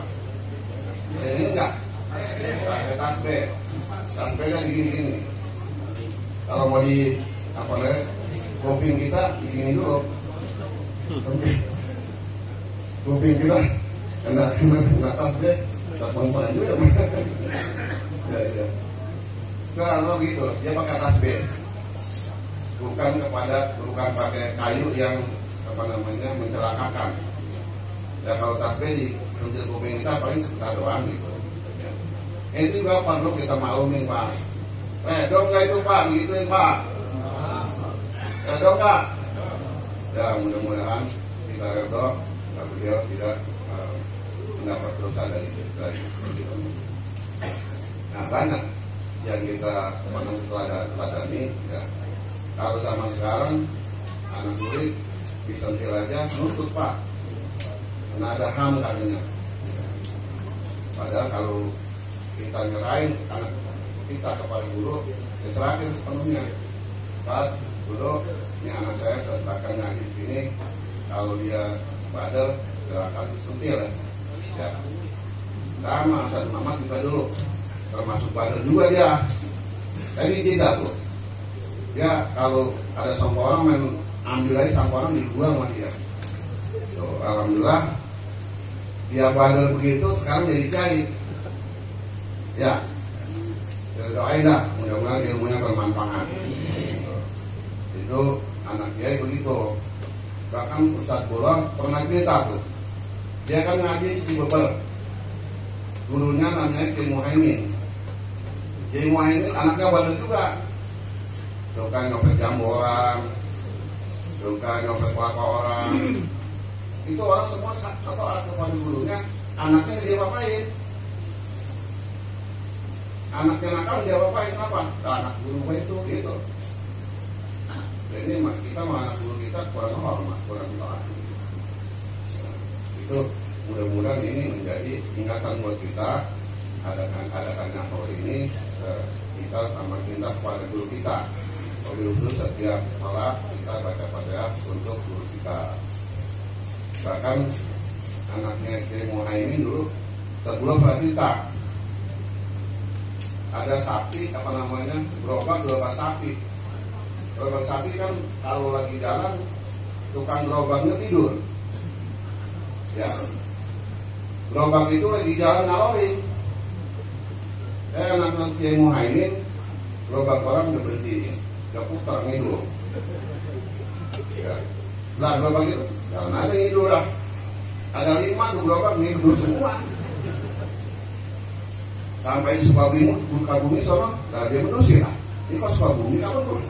Ini enggak. Pakai tasbih. Tasbihnya digini-gini. Kalau mau di kuping kita begini dulu. Kuping kita kena tasbih, terbang juga. Ya. Kalau gitu, dia pakai tasbih. Bukan pakai kayu yang mencelakakan. Ya kalau tasbih di kunci kuping kita paling sebentar doang gitu. Ya. Itu juga perlu kita maklumin Pak. Dong nggak itu Pak, gituin Pak. Dong nggak? Ya mudah-mudahan kita redho, beliau tidak mendapat dosa dari itu. Nah banyak yang kita teladani ya. Kalau zaman sekarang anak murid disentil aja nuntut Pak, karena ada HAM katanya. Padahal kalau kita nyerahin anak kita kepada guru, diserahkan sepenuhnya. Pak, guru, ini anak saya serahkan ngaji di sini. Kalau dia badar, silakan sentil ya. Sama Ustaz Mamat juga dulu, termasuk badar juga dia. Jadi tidak tuh. Ya kalau ada orang main ambil aja sampai orang dibuang sama dia. Tuh, alhamdulillah dia bandel begitu sekarang jadi kiai. Ya, kita doain dah, mudah-mudahan ilmunya bermanfaat. Itu anak kiai begitu. Bahkan Ustadz Bola pernah cerita tuh, dia kan ngaji di Cibebel, gurunya namanya Kiai Muhaimin. Kiai Muhaimin anaknya bandel juga, suka nyopet jambu orang, suka nyopet kelapa orang. Itu orang semua atau kepada gurunya, anaknya dia apain? Anaknya nakal dia apain? Apa? Anak guru itu gitu. Ini kita mau anak guru kita kurang hormat, kurang taat. Itu mudah-mudahan ini menjadi ingatan buat kita. Adakan nahor ini kita tambah cinta kepada guru kita. Khusus setiap malam kita baca Fatihah untuk guru kita. Bahkan anaknya Kiai Muhaimin dulu sebelum cerita ada sapi apa namanya gerobak sapi. Gerobak sapi kan kalau lagi jalan tukang gerobaknya tidur. Ya, gerobak itu lagi jalan ngalorin. Anak-anak Kiai Muhaimin gerobak orang udah berhenti, udah putar ngidul. Ya, lah gerobak itu jalan aja ngidul lah. Ada 5 tuh gerobak ngidul semua. Sampai di Sukabumi sono, nah dia mendusir lah. Ini kok Sukabumi kapan tuh?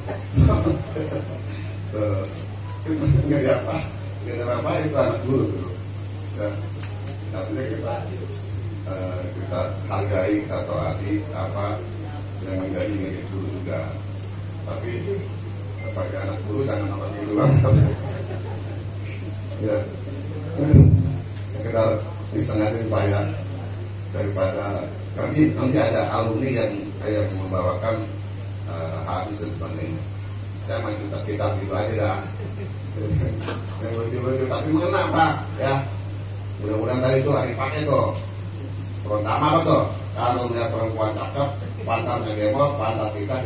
Nggak ada apa, itu anak dulu tuh. Artinya kita hargai, kita taati apa yang menjadi milik guru juga. Tapi sebagai anak guru jangan anak guru banget. Ya, sekedar disengatin payah daripada nanti ada alumni yang kayak membawakan hadis dan sebagainya. Saya main kita gitu aja dah. Yang lucu-lucu tapi mengena Pak ya. Mudah-mudahan tadi itu hari pakai tuh. Pertama apa tuh? Kalau melihat perempuan cakep, pantatnya gemol, pantat kita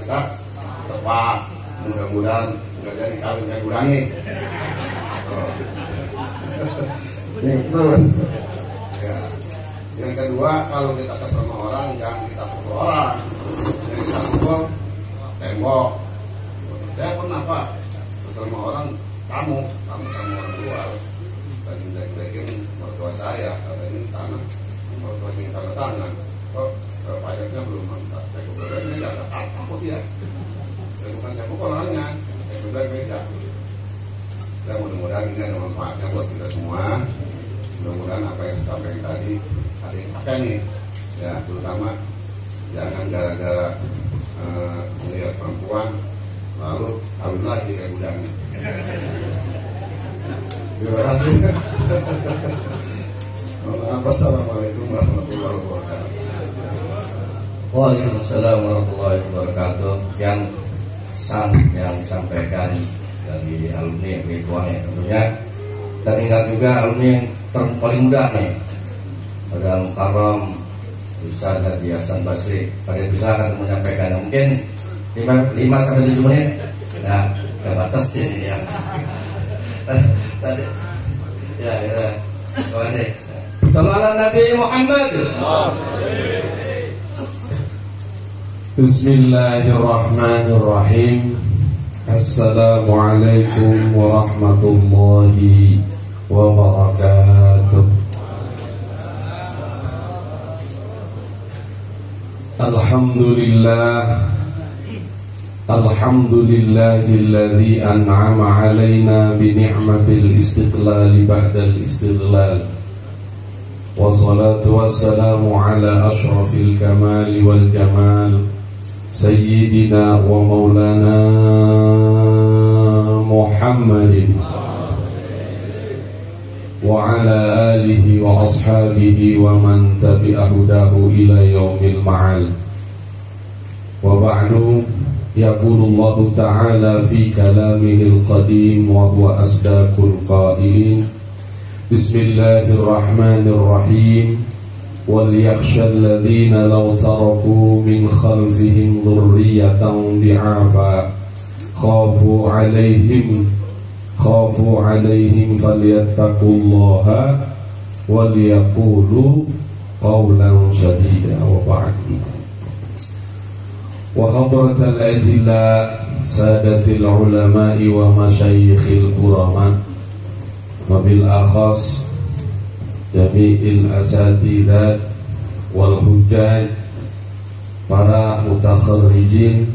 tepat. Mudah-mudahan nggak jadi kawinnya kurangi. Ya. Yang kedua, kalau kita kesel sama orang, jangan kita pukul orang. Yang kita pukul tembok. Saya pernah Pak kesel sama orang, kamu orang luar. Tadi jelek-jelekin mertua saya, kata ini tanah, mertua ini tanda tangan. Kok pajaknya belum mantap? Saya kebetulannya nggak ada takut ya. Saya bukan saya pukul orangnya, saya kebetulan beda. Dan mudah-mudahan ini ada manfaatnya buat kita semua. Mudah-mudahan apa yang saya sampaikan tadi ada yang pakai nih. Ya, terutama jangan gara-gara melihat perempuan lalu kawin lagi kayak budangnya. Terima kasih. Assalamualaikum warahmatullahi wabarakatuh. Waalaikumsalam warahmatullahi wabarakatuh. Yang disampaikan dari alumni yang berituannya tentunya teringat juga alumni yang paling muda nih. Ada Mukarram Ustaz Hadi Hasan Basri. Pada bisa akan menyampaikan mungkin 5-7 menit. Nah, gak batas ini ya. Tadi ya. Terima kasih. Sallallahu Nabi Muhammad. Bismillahirrahmanirrahim. Assalamualaikum warahmatullahi wabarakatuh. Alhamdulillahilladzi an'ama 'alaina bi ni'matil istiqlal ba'dal istidlal. Wassalatu wassalamu ala asyrafil kamali wal jamal Sayyidina wa maulana Muhammadin wa ala alihi wa ashabihi wa man tabi'ahudahu ila yaumil ma'al. Wa ba'du, yaqulullahu ta'ala fi kalamihil qadim wa huwa asdaqul qailin. Bismillahirrahmanirrahim. وَلْيَخْشَى الَّذِينَ لَوْ تَرَكُوا مِنْ خَلْفِهِمْ ذُرِّيَّةً ضِعَافًا خَافُوا عَلَيْهِمْ khafu alaihim falyattaqullaha waliyaqulu qawlan sadida. Wa ba'du. Wa hadratal adilla sadatil ulama'i wa masyayikhil kurama wa bil akhas jami'il asatidat wal hujjaj, para mutakharrijin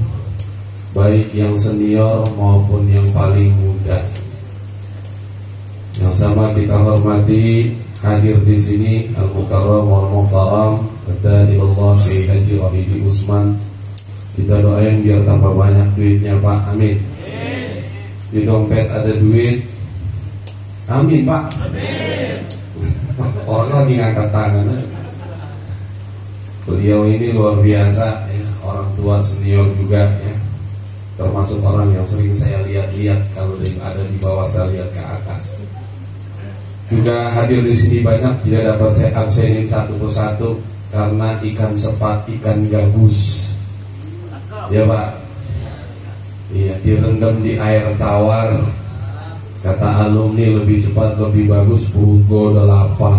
baik yang senior maupun yang paling muda. Yang sama kita hormati hadir di sini Al-Mukarram wal Muhtaram Qaddailullah fi Haji Wahidi Usman. Kita doain biar tambah banyak duitnya Pak, amin. Di dompet ada duit, amin Pak, amin. Orang lagi ngangkat tangan. Beliau ini luar biasa ya, orang tua senior juga ya, termasuk orang yang sering saya lihat-lihat kalau ada di bawah saya lihat ke atas. Juga hadir di sini banyak, tidak dapat saya absenin satu persatu karena ikan sepat, ikan gabus. Ya Pak, iya, direndam di air tawar. Kata alumni lebih cepat lebih bagus, perut gua udah lapar.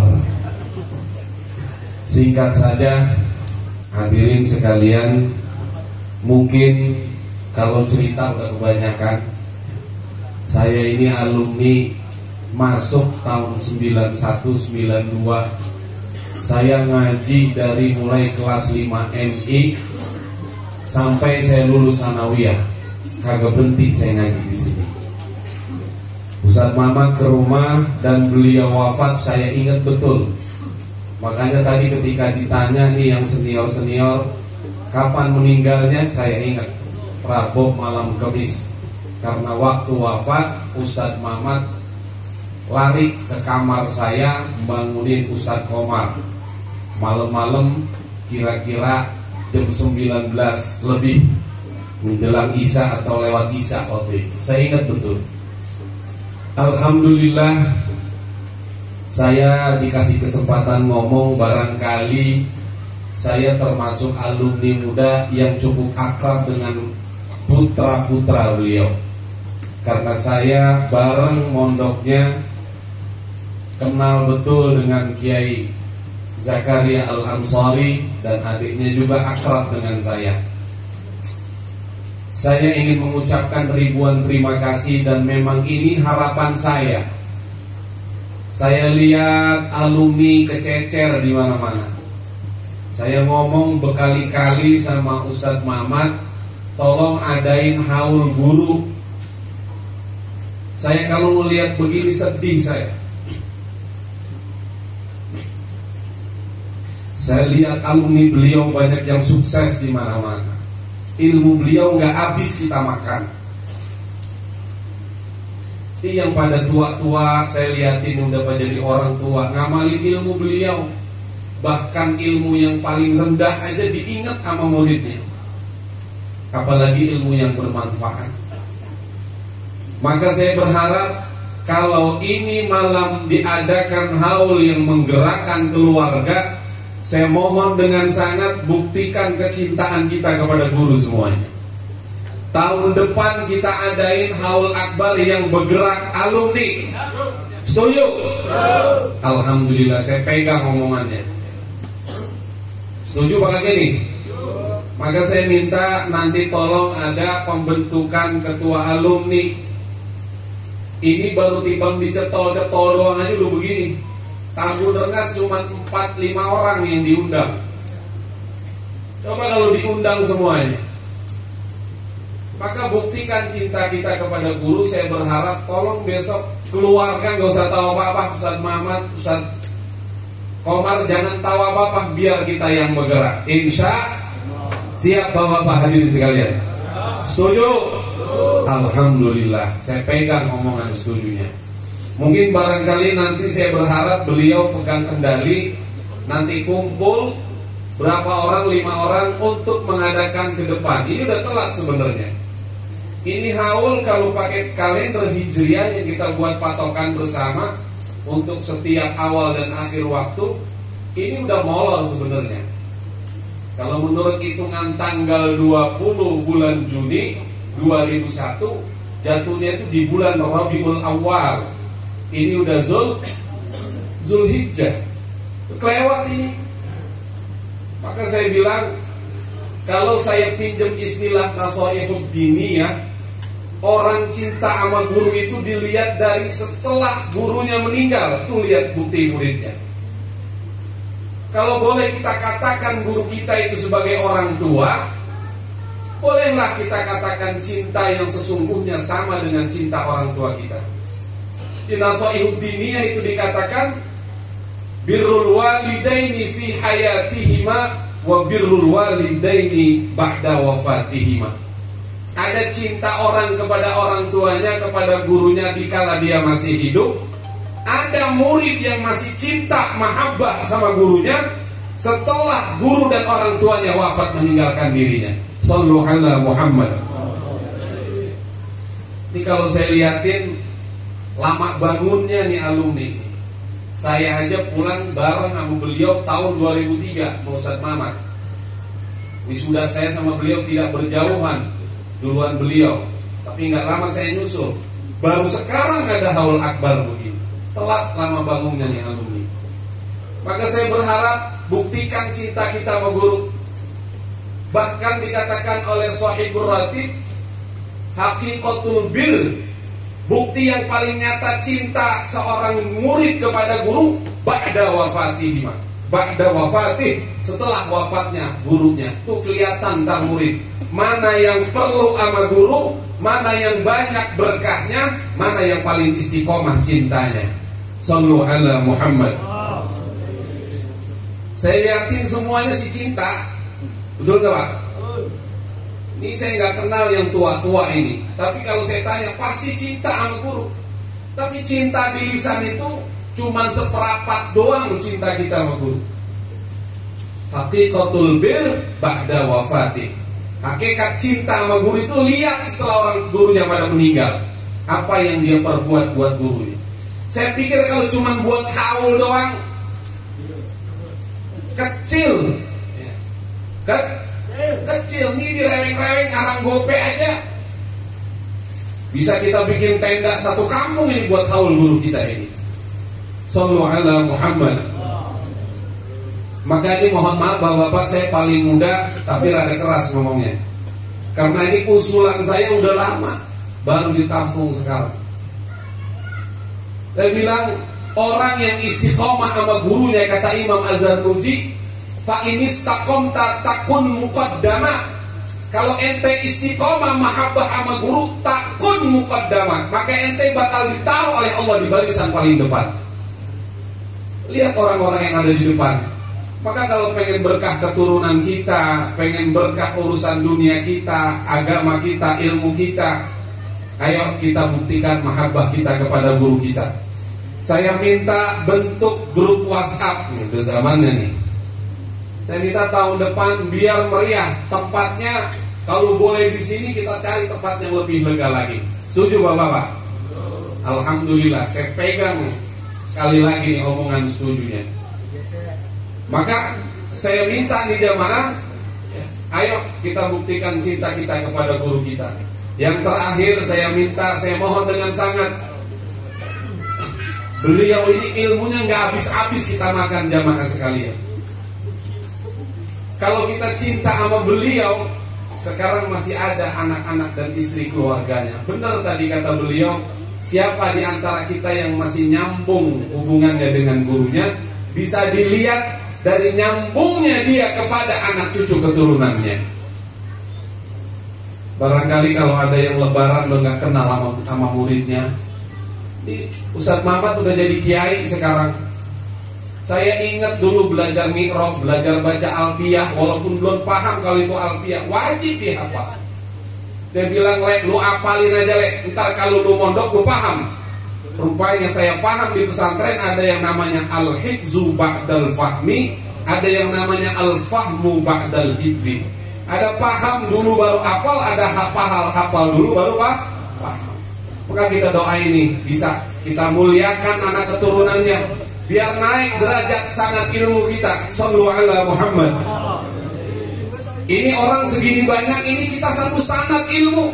Singkat saja, hadirin sekalian, mungkin kalau cerita udah kebanyakan. Saya ini alumni masuk tahun 91-92. Saya ngaji dari mulai kelas 5 MI sampai saya lulus sanawiyah, kagak berhenti saya ngaji di sini. Ustadz Mamat ke rumah dan beliau wafat, saya ingat betul. Makanya tadi ketika ditanya nih yang senior-senior kapan meninggalnya, saya ingat Rabu malam Kamis. Karena waktu wafat Ustadz Mamat lari ke kamar saya bangunin Ustadz Komar. Malam-malam kira-kira jam 19 lebih menjelang Isya atau lewat Isya waktu itu. Saya ingat betul. Alhamdulillah saya dikasih kesempatan ngomong, barangkali saya termasuk alumni muda yang cukup akrab dengan putra-putra beliau. Karena saya bareng mondoknya, kenal betul dengan Kiai Zakaria Al-Ansari dan adiknya juga akrab dengan saya. Saya ingin mengucapkan ribuan terima kasih dan memang ini harapan saya. Saya lihat alumni kececer di mana-mana. Saya ngomong berkali-kali sama Ustadz Mamat, tolong adain haul guru. Saya kalau melihat begini sedih saya. Saya lihat alumni beliau banyak yang sukses di mana-mana. Ilmu beliau nggak habis kita makan. Ini yang pada tua-tua saya lihatin udah pada jadi orang tua, ngamalin ilmu beliau. Bahkan ilmu yang paling rendah aja diingat sama muridnya. Apalagi ilmu yang bermanfaat. Maka saya berharap kalau ini malam diadakan haul yang menggerakkan keluarga, saya mohon dengan sangat buktikan kecintaan kita kepada guru semuanya. Tahun depan kita adain haul akbar yang bergerak alumni. Setuju? Alhamdulillah saya pegang omongannya. Setuju Pak Kaki nih? Maka saya minta nanti tolong ada pembentukan ketua alumni. Ini baru timbang dicetol-cetol doang aja udah begini. Tamu Rengas cuma 4-5 orang yang diundang. Coba kalau diundang semuanya. Maka buktikan cinta kita kepada guru. Saya berharap tolong besok keluarga gak usah tahu apa-apa. Ustadz Mamat, Ustadz Komar jangan tahu apa-apa, biar kita yang bergerak. Insya siap Bapak-bapak hadirin sekalian. Setuju? Alhamdulillah, saya pegang omongan setujunya. Mungkin barangkali nanti saya berharap beliau pegang kendali. Nanti kumpul berapa orang, 5 orang untuk mengadakan ke depan. Ini udah telat sebenarnya. Ini haul kalau pakai kalender hijriah yang kita buat patokan bersama untuk setiap awal dan akhir waktu, ini udah molor sebenarnya. Kalau menurut hitungan tanggal 20 bulan Juni 2001, jatuhnya itu di bulan Rabiul Awal. Ini udah Zulhijjah, kelewat ini. Maka saya bilang, kalau saya pinjam istilah nasoihud diniyah, orang cinta sama guru itu dilihat dari setelah gurunya meninggal. Tuh lihat bukti muridnya. Kalau boleh kita katakan guru kita itu sebagai orang tua, bolehlah kita katakan cinta yang sesungguhnya sama dengan cinta orang tua kita. Di nasoihud diniyah itu dikatakan birrul walidaini fi hayatihima wa birrul walidaini ba'da wafatihima. Ada cinta orang kepada orang tuanya, kepada gurunya dikala dia masih hidup. Ada murid yang masih cinta mahabbah sama gurunya setelah guru dan orang tuanya wafat meninggalkan dirinya. Shallu ala Muhammad. Ini kalau saya lihatin lama bangunnya nih alumni. Saya aja pulang bareng sama beliau tahun 2003, Pak Ustadz Mamat. Wisuda saya sama beliau tidak berjauhan, duluan beliau. Tapi nggak lama saya nyusul. Baru sekarang ada haul akbar begini. Telat lama bangunnya nih alumni. Maka saya berharap buktikan cinta kita sama guru. Bahkan dikatakan oleh Shahibur Ratib, haqiqatul bir, bukti yang paling nyata cinta seorang murid kepada guru ba'da wafatih, ba'da wafatih, setelah wafatnya gurunya. Itu kelihatan tar murid mana yang perlu sama guru, mana yang banyak berkahnya, mana yang paling istiqomah cintanya. Shallu ala Muhammad. Saya lihatin semuanya si cinta. Betul nggak Pak? Ini saya nggak kenal yang tua-tua ini. Tapi kalau saya tanya pasti cinta sama guru. Tapi cinta di lisan itu cuman seperapat doang cinta kita sama guru. Haqiqatul bir ba'da wafati. Hakikat cinta sama guru itu lihat setelah orang gurunya pada meninggal. Apa yang dia perbuat buat gurunya. Saya pikir kalau cuman buat haul doang kecil. Kecil nih direweng-reweng arang gope aja bisa kita bikin tenda satu kampung ini buat haul guru kita ini. Shallu ala Muhammad. Maka ini mohon maaf Bapak-bapak, saya paling muda tapi rada keras ngomongnya. Karena ini usulan saya udah lama, baru ditampung sekarang. Saya bilang orang yang istiqomah sama gurunya, kata Imam Az-Zarnuji, fa inistaqomta takun muqaddama. Kalau ente istiqomah mahabbah sama guru, takun muqaddama, maka ente bakal ditaruh oleh Allah di barisan paling depan. Lihat orang-orang yang ada di depan. Maka kalau pengen berkah keturunan kita, pengen berkah urusan dunia kita, agama kita, ilmu kita, ayo kita buktikan mahabbah kita kepada guru kita. Saya minta bentuk grup WhatsApp, itu zamannya nih. Saya minta tahun depan biar meriah. Tempatnya kalau boleh di sini kita cari tempat yang lebih lega lagi. Setuju Bapak-bapak? Alhamdulillah, saya pegang sekali lagi nih omongan setujunya. Maka saya minta nih jamaah, ayo kita buktikan cinta kita kepada guru kita. Yang terakhir saya minta, saya mohon dengan sangat, beliau ini ilmunya nggak habis-habis kita makan jamaah sekalian. Kalau kita cinta sama beliau, sekarang masih ada anak-anak dan istri keluarganya. Benar tadi kata beliau, siapa di antara kita yang masih nyambung hubungannya dengan gurunya, bisa dilihat dari nyambungnya dia kepada anak cucu keturunannya. Barangkali kalau ada yang lebaran lo nggak kenal sama muridnya. Ustadz Mamat udah jadi kiai sekarang. Saya ingat dulu belajar mi'raj, belajar baca alfiyah, walaupun belum paham kalau itu alfiyah, wajib dihafal. Dia bilang, "Lek, lu apalin aja, Lek. Ntar kalau lu mondok lu paham." Rupanya saya paham di pesantren ada yang namanya al-hifzu ba'dal fahmi, ada yang namanya al-fahmu ba'dal hifzi. Ada paham dulu baru hafal, ada hafal dulu baru paham. Maka kita doa ini bisa kita muliakan anak keturunannya, biar naik derajat sanad ilmu kita. Shallu ala Muhammad. Ini orang segini banyak, ini kita satu sanad ilmu.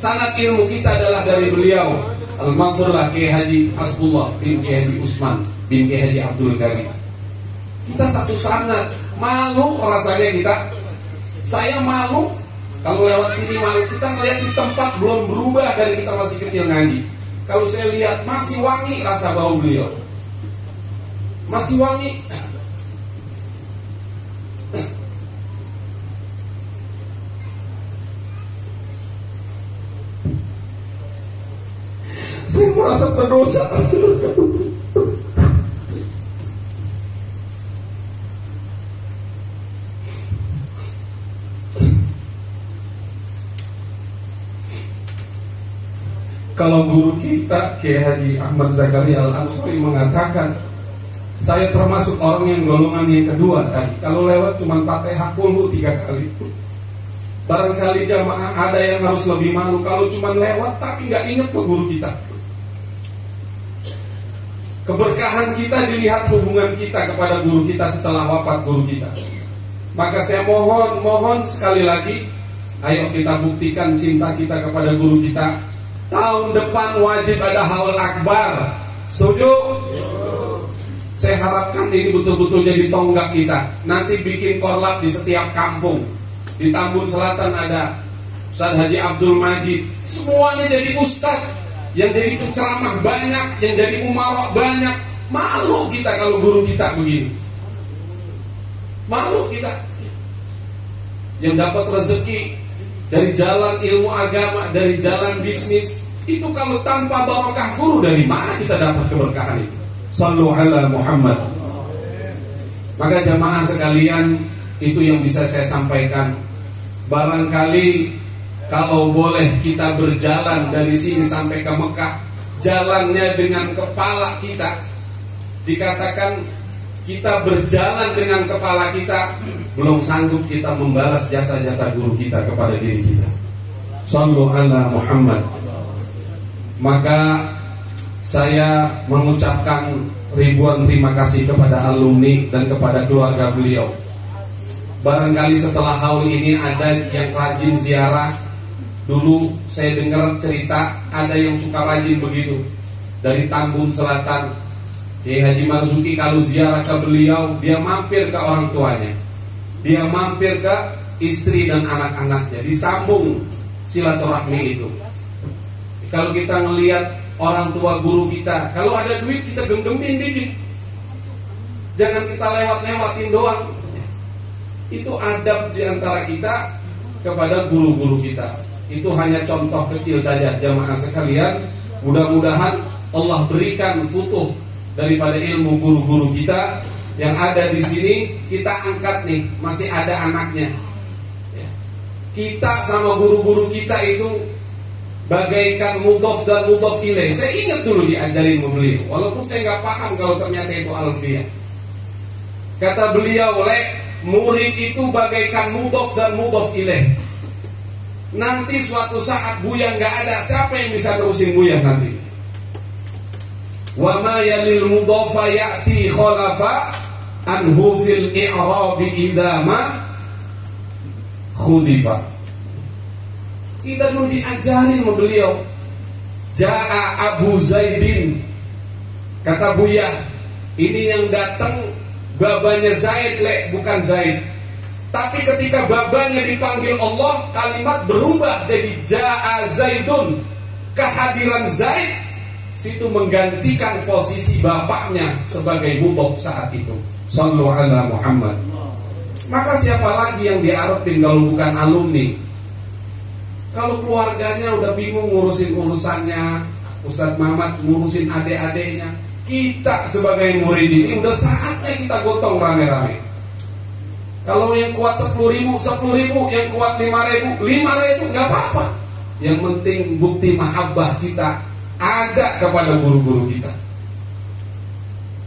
Sanad ilmu kita adalah dari beliau, Al-Maghfurlah Kiai Haji Hasbullah bin Kiai Haji Usman bin Kiai Haji Abdul Karim. Kita satu sanad. Malu rasanya kita. Saya malu kalau lewat sini, malu. Kita ngeliat di tempat belum berubah dari kita masih kecil ngaji. Kalau saya lihat masih wangi rasa bau beliau, masih wangi. Saya merasa berdosa. Kalau guru kita Kiai Haji Ahmad Zakaria Al-Ansari mengatakan, saya termasuk orang yang golongan yang kedua tadi. Kalau lewat cuma Fatihah Qul 3 kali. Barangkali jamaah ada yang harus lebih malu kalau cuma lewat tapi nggak ingat ke guru kita. Keberkahan kita dilihat hubungan kita kepada guru kita setelah wafat guru kita. Maka saya mohon sekali lagi, ayo kita buktikan cinta kita kepada guru kita. Tahun depan wajib ada haul akbar. Setuju? Saya harapkan ini betul-betul jadi tonggak kita. Nanti bikin korlap di setiap kampung. Di Tambun Selatan ada Ustaz Haji Abdul Majid. Semuanya jadi ustadz. Yang jadi penceramah banyak, yang jadi umarok banyak. Malu kita kalau guru kita begini. Malu kita. Yang dapat rezeki dari jalan ilmu agama, dari jalan bisnis, itu kalau tanpa barokah guru, dari mana kita dapat keberkahan itu? Sallu ala Muhammad. Maka jamaah sekalian, itu yang bisa saya sampaikan. Barangkali kalau boleh kita berjalan dari sini sampai ke Mekah, jalannya dengan kepala kita. Dikatakan kita berjalan dengan kepala kita, belum sanggup kita membalas jasa-jasa guru kita kepada diri kita. Sallu ala Muhammad. Maka saya mengucapkan ribuan terima kasih kepada alumni dan kepada keluarga beliau. Barangkali setelah haul ini ada yang rajin ziarah. Dulu saya dengar cerita ada yang suka rajin begitu dari Tambun Selatan. Kiai Haji Marzuki kalau ziarah ke beliau, dia mampir ke orang tuanya, dia mampir ke istri dan anak-anaknya, disambung silaturahmi itu. Kalau kita ngelihat orang tua guru kita, kalau ada duit kita genggemin dikit, jangan kita lewat-lewatin doang. Itu adab diantara kita kepada guru-guru kita. Itu hanya contoh kecil saja jamaah sekalian. Mudah-mudahan Allah berikan futuh daripada ilmu guru-guru kita yang ada di sini. Kita angkat nih, masih ada anaknya. Kita sama guru-guru kita itu bagaikan mudhof dan mudhof ilaih. Saya ingat dulu diajarin beliau, walaupun saya nggak paham kalau ternyata itu alfiah. Kata beliau, murid itu bagaikan mudhof dan mudhof ilaih. Nanti suatu saat Buya nggak ada, siapa yang bisa terusin Buya nanti? Wa ma yalil mudhofa ya'ti khalafa anhu fil i'rabi idama khudifa. Kita dulu diajarin sama beliau. Ja'a Abu Zaidin. Kata Buya, ini yang datang babanya Zaid, bukan Zaid. Tapi ketika babanya dipanggil Allah, kalimat berubah jadi Ja'a Zaidun. Kehadiran Zaid situ menggantikan posisi bapaknya sebagai mudhof saat itu. Sallu ala Muhammad. Maka siapa lagi yang diarepin kalau bukan alumni? Kalau keluarganya udah bingung ngurusin urusannya, Ustadz Mamat ngurusin adik-adiknya, kita sebagai murid ini udah saatnya kita gotong rame-rame. Kalau yang kuat 10.000, 10.000, yang kuat 5.000, 5.000, nggak apa-apa. Yang penting bukti mahabbah kita ada kepada guru-guru kita.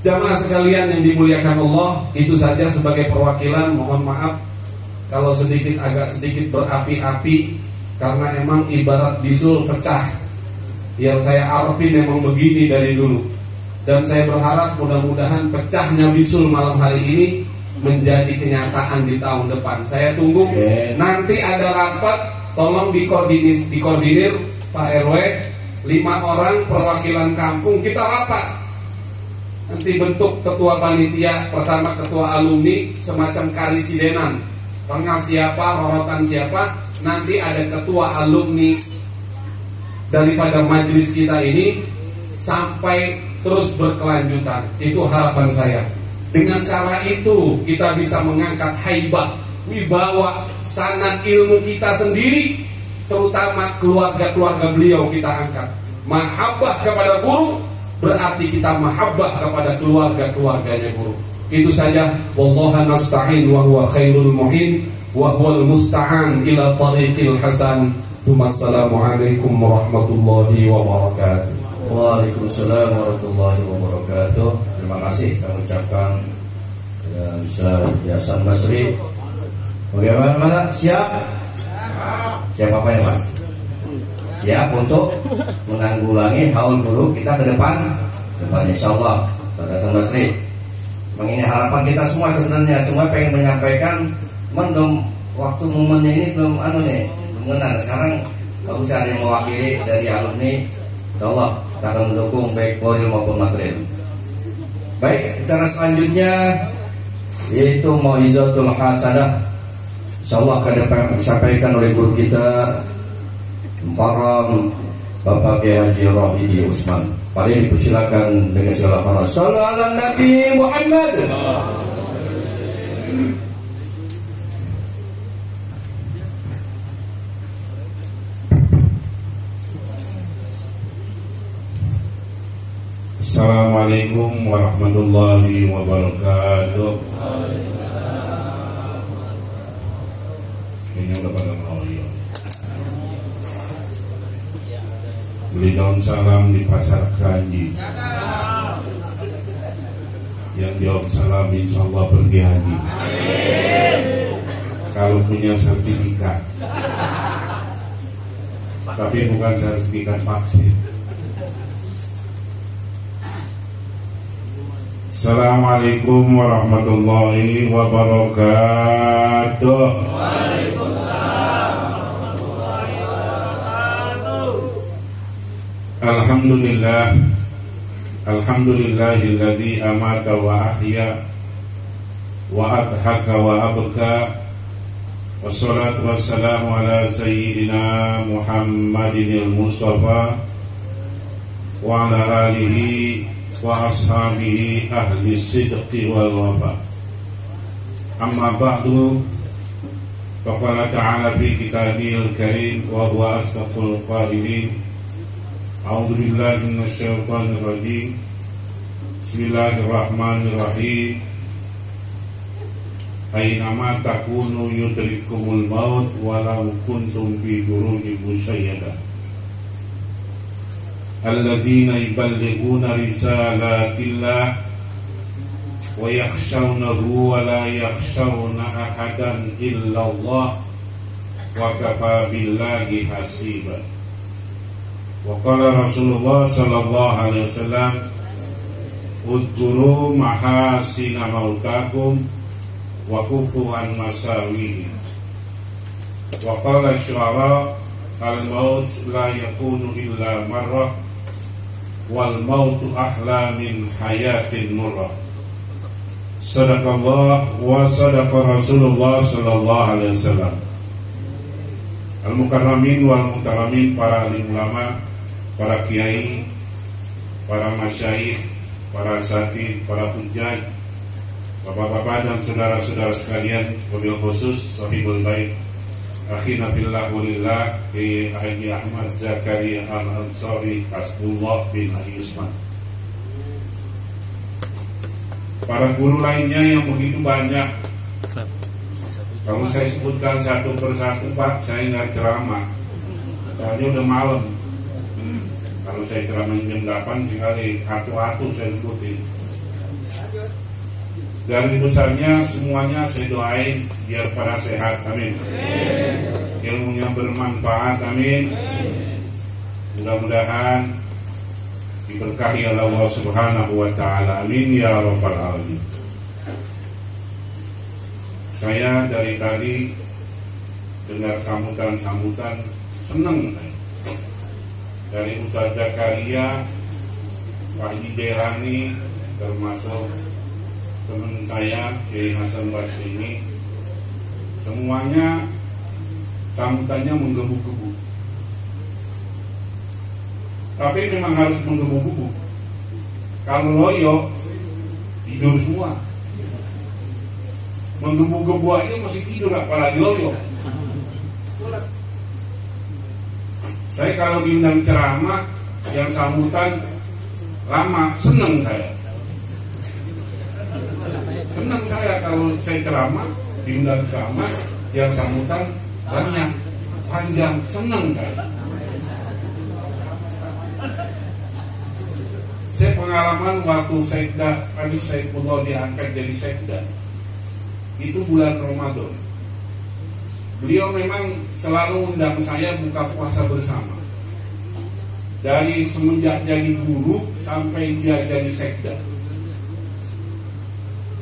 Jamaah sekalian yang dimuliakan Allah, itu saja sebagai perwakilan. Mohon maaf kalau agak sedikit berapi-api, karena emang ibarat bisul pecah. Yang saya arepin emang begini dari dulu. Dan saya berharap mudah-mudahan pecahnya bisul malam hari ini menjadi kenyataan di tahun depan. Saya tunggu nanti ada rapat tolong dikoordinir Pak RW, 5 orang perwakilan kampung, kita rapat. Nanti bentuk ketua panitia, pertama ketua alumni, semacam karisidenan, tengah siapa, rorotan siapa. Nanti ada ketua alumni daripada majelis kita ini sampai terus berkelanjutan. Itu harapan saya. Dengan cara itu kita bisa mengangkat haibah, wibawa, sanad ilmu kita sendiri, terutama keluarga-keluarga beliau kita angkat. Mahabbah kepada guru berarti kita mahabbah kepada keluarga-keluarganya guru. Itu saja. Wallaha nasta'in wa huwa khairul mu'in wa huwal musta'an ila tariqil hasan. Assalamualaikum warahmatullahi wabarakatuh. Waalaikumsalam warahmatullahi wabarakatuh. Terima kasih kami ucapkan kepada Ustaz Hasan Basri. Bagaimana? Siap? Siap apa ya Pak? Siap untuk menanggulangi haul guru kita ke depan insyaallah. Ustaz Hasan Basri, memang ini harapan kita semua sebenarnya. Semua pengen menyampaikan, belum waktu momennya ini belum mengenal. Sekarang Pak Ustaz yang mewakili dari alumni, insyaallah kita akan mendukung baik moral maupun material. Baik, acara selanjutnya yaitu Mau'izatul Hasanah. Insyaallah akan disampaikan oleh guru kita Mukarram Bapak Kiai Haji Rohidi Usman. Mari dipersilakan dengan segala hormat. Shallallahu ala Nabi Muhammad. Assalamualaikum warahmatullahi wabarakatuh. Ini udah pada ngoyo. Beli daun salam di pasar Keranji. Yang jawab salam insyaallah pergi haji. Kalau punya sertifikat, tapi bukan sertifikat vaksin. Assalamualaikum warahmatullahi wabarakatuh. Waalaikumsalam warahmatullahi wabarakatuh. Alhamdulillah, alhamdulillahilladzi amata wa ahya wa adhaka wa abka. Wassalatu wassalamu ala sayyidina Muhammadinil Mustafa wa ala alihi wa ashabihi ahli sidqi wal wafa. Amma ba'du, faqala ta'ala fi kitabil karim wa huwa asdaqul qailin. A'udzu billahi minasy syaithanir rajim. Bismillahirrahmanirrahim. Aynama takunu yudrikumul maut walau kuntum fi burujin musayyadah. Alladzina yuballighuna risalatillah wa yakhshawnahu wa la yakhshawna ahadan illallah wa kafa billahi hasiba. Wa qala Rasulullah sallallahu alaihi wasallam, udhkuru mahasina mautakum wa kufu an masawihi. Wa qala syu'ara, al-maut la yakunu illa marrah wal mautu ahla min hayatin murrah. Sadaqallah wa sadaqa Rasulullah sallallahu alaihi wasallam. Al-mukarramin wal mutaramin, para alim ulama, para kiai, para masyayikh, para asatidz, para hujjaj, bapak-bapak dan saudara-saudara sekalian, wabil khusus sahibul bait akhina billah walillah Ki Haji Ahmad Zakaria Al-Ansari Hasbullah bin Ali Usman. Para guru lainnya yang begitu banyak, kalau saya sebutkan satu persatu Pak, saya nggak ceramah, soalnya udah malam. Kalau saya ceramah jam 8 sekali atu-atu saya sebutin. Garis besarnya semuanya saya doain biar pada sehat, amin. Ilmunya bermanfaat, amin. Mudah-mudahan diberkahi oleh Allah Subhanahu wa taala, amin ya rabbal alamin. Saya dari tadi dengar sambutan-sambutan, seneng saya. Dari Ustaz Zakaria, Pak Haji Jailani, termasuk teman saya Kiai Hasan Basri ini, semuanya sambutannya menggebu-gebu. Tapi memang harus menggebu-gebu. Kalau loyo, tidur semua. Menggebu-gebu aja masih tidur, apalagi loyo. Saya kalau diundang ceramah yang sambutan lama, senang saya. Senang saya kalau saya ceramah, diundang ceramah yang sambutan banyak, panjang, senang saya. Saya pengalaman waktu Sekda, Adi Saifullah diangkat jadi Sekda, itu bulan Ramadan. Beliau memang selalu undang saya buka puasa bersama. Dari semenjak jadi guru sampai dia jadi Sekda.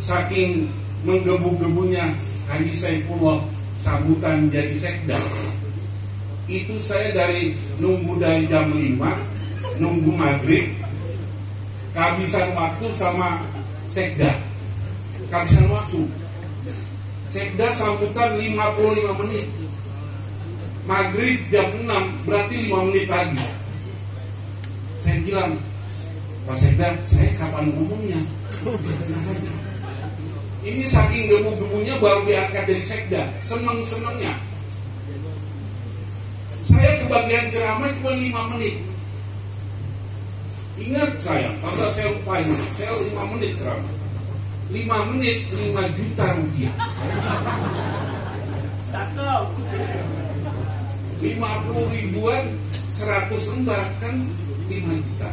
Saking menggebu-gebunya Haji Saifullah sambutan jadi Sekda, itu saya nunggu dari jam 5, nunggu maghrib, kehabisan waktu sama Sekda. Kehabisan waktu. Sekda sambutan 55 menit. Maghrib jam 6, berarti 5 menit lagi. Saya bilang, Pak Sekda, saya kapan ngomongnya? Ini saking gebu-gebunya baru diangkat dari Sekda. Seneng-senengnya. Saya kebagian ceramah cuma 5 menit. Ingat saya, kalau saya lupa ini, saya 5 menit ceramah. 5 menit 5 juta rupiah. 50 ribuan 100 lembar kan 5 juta.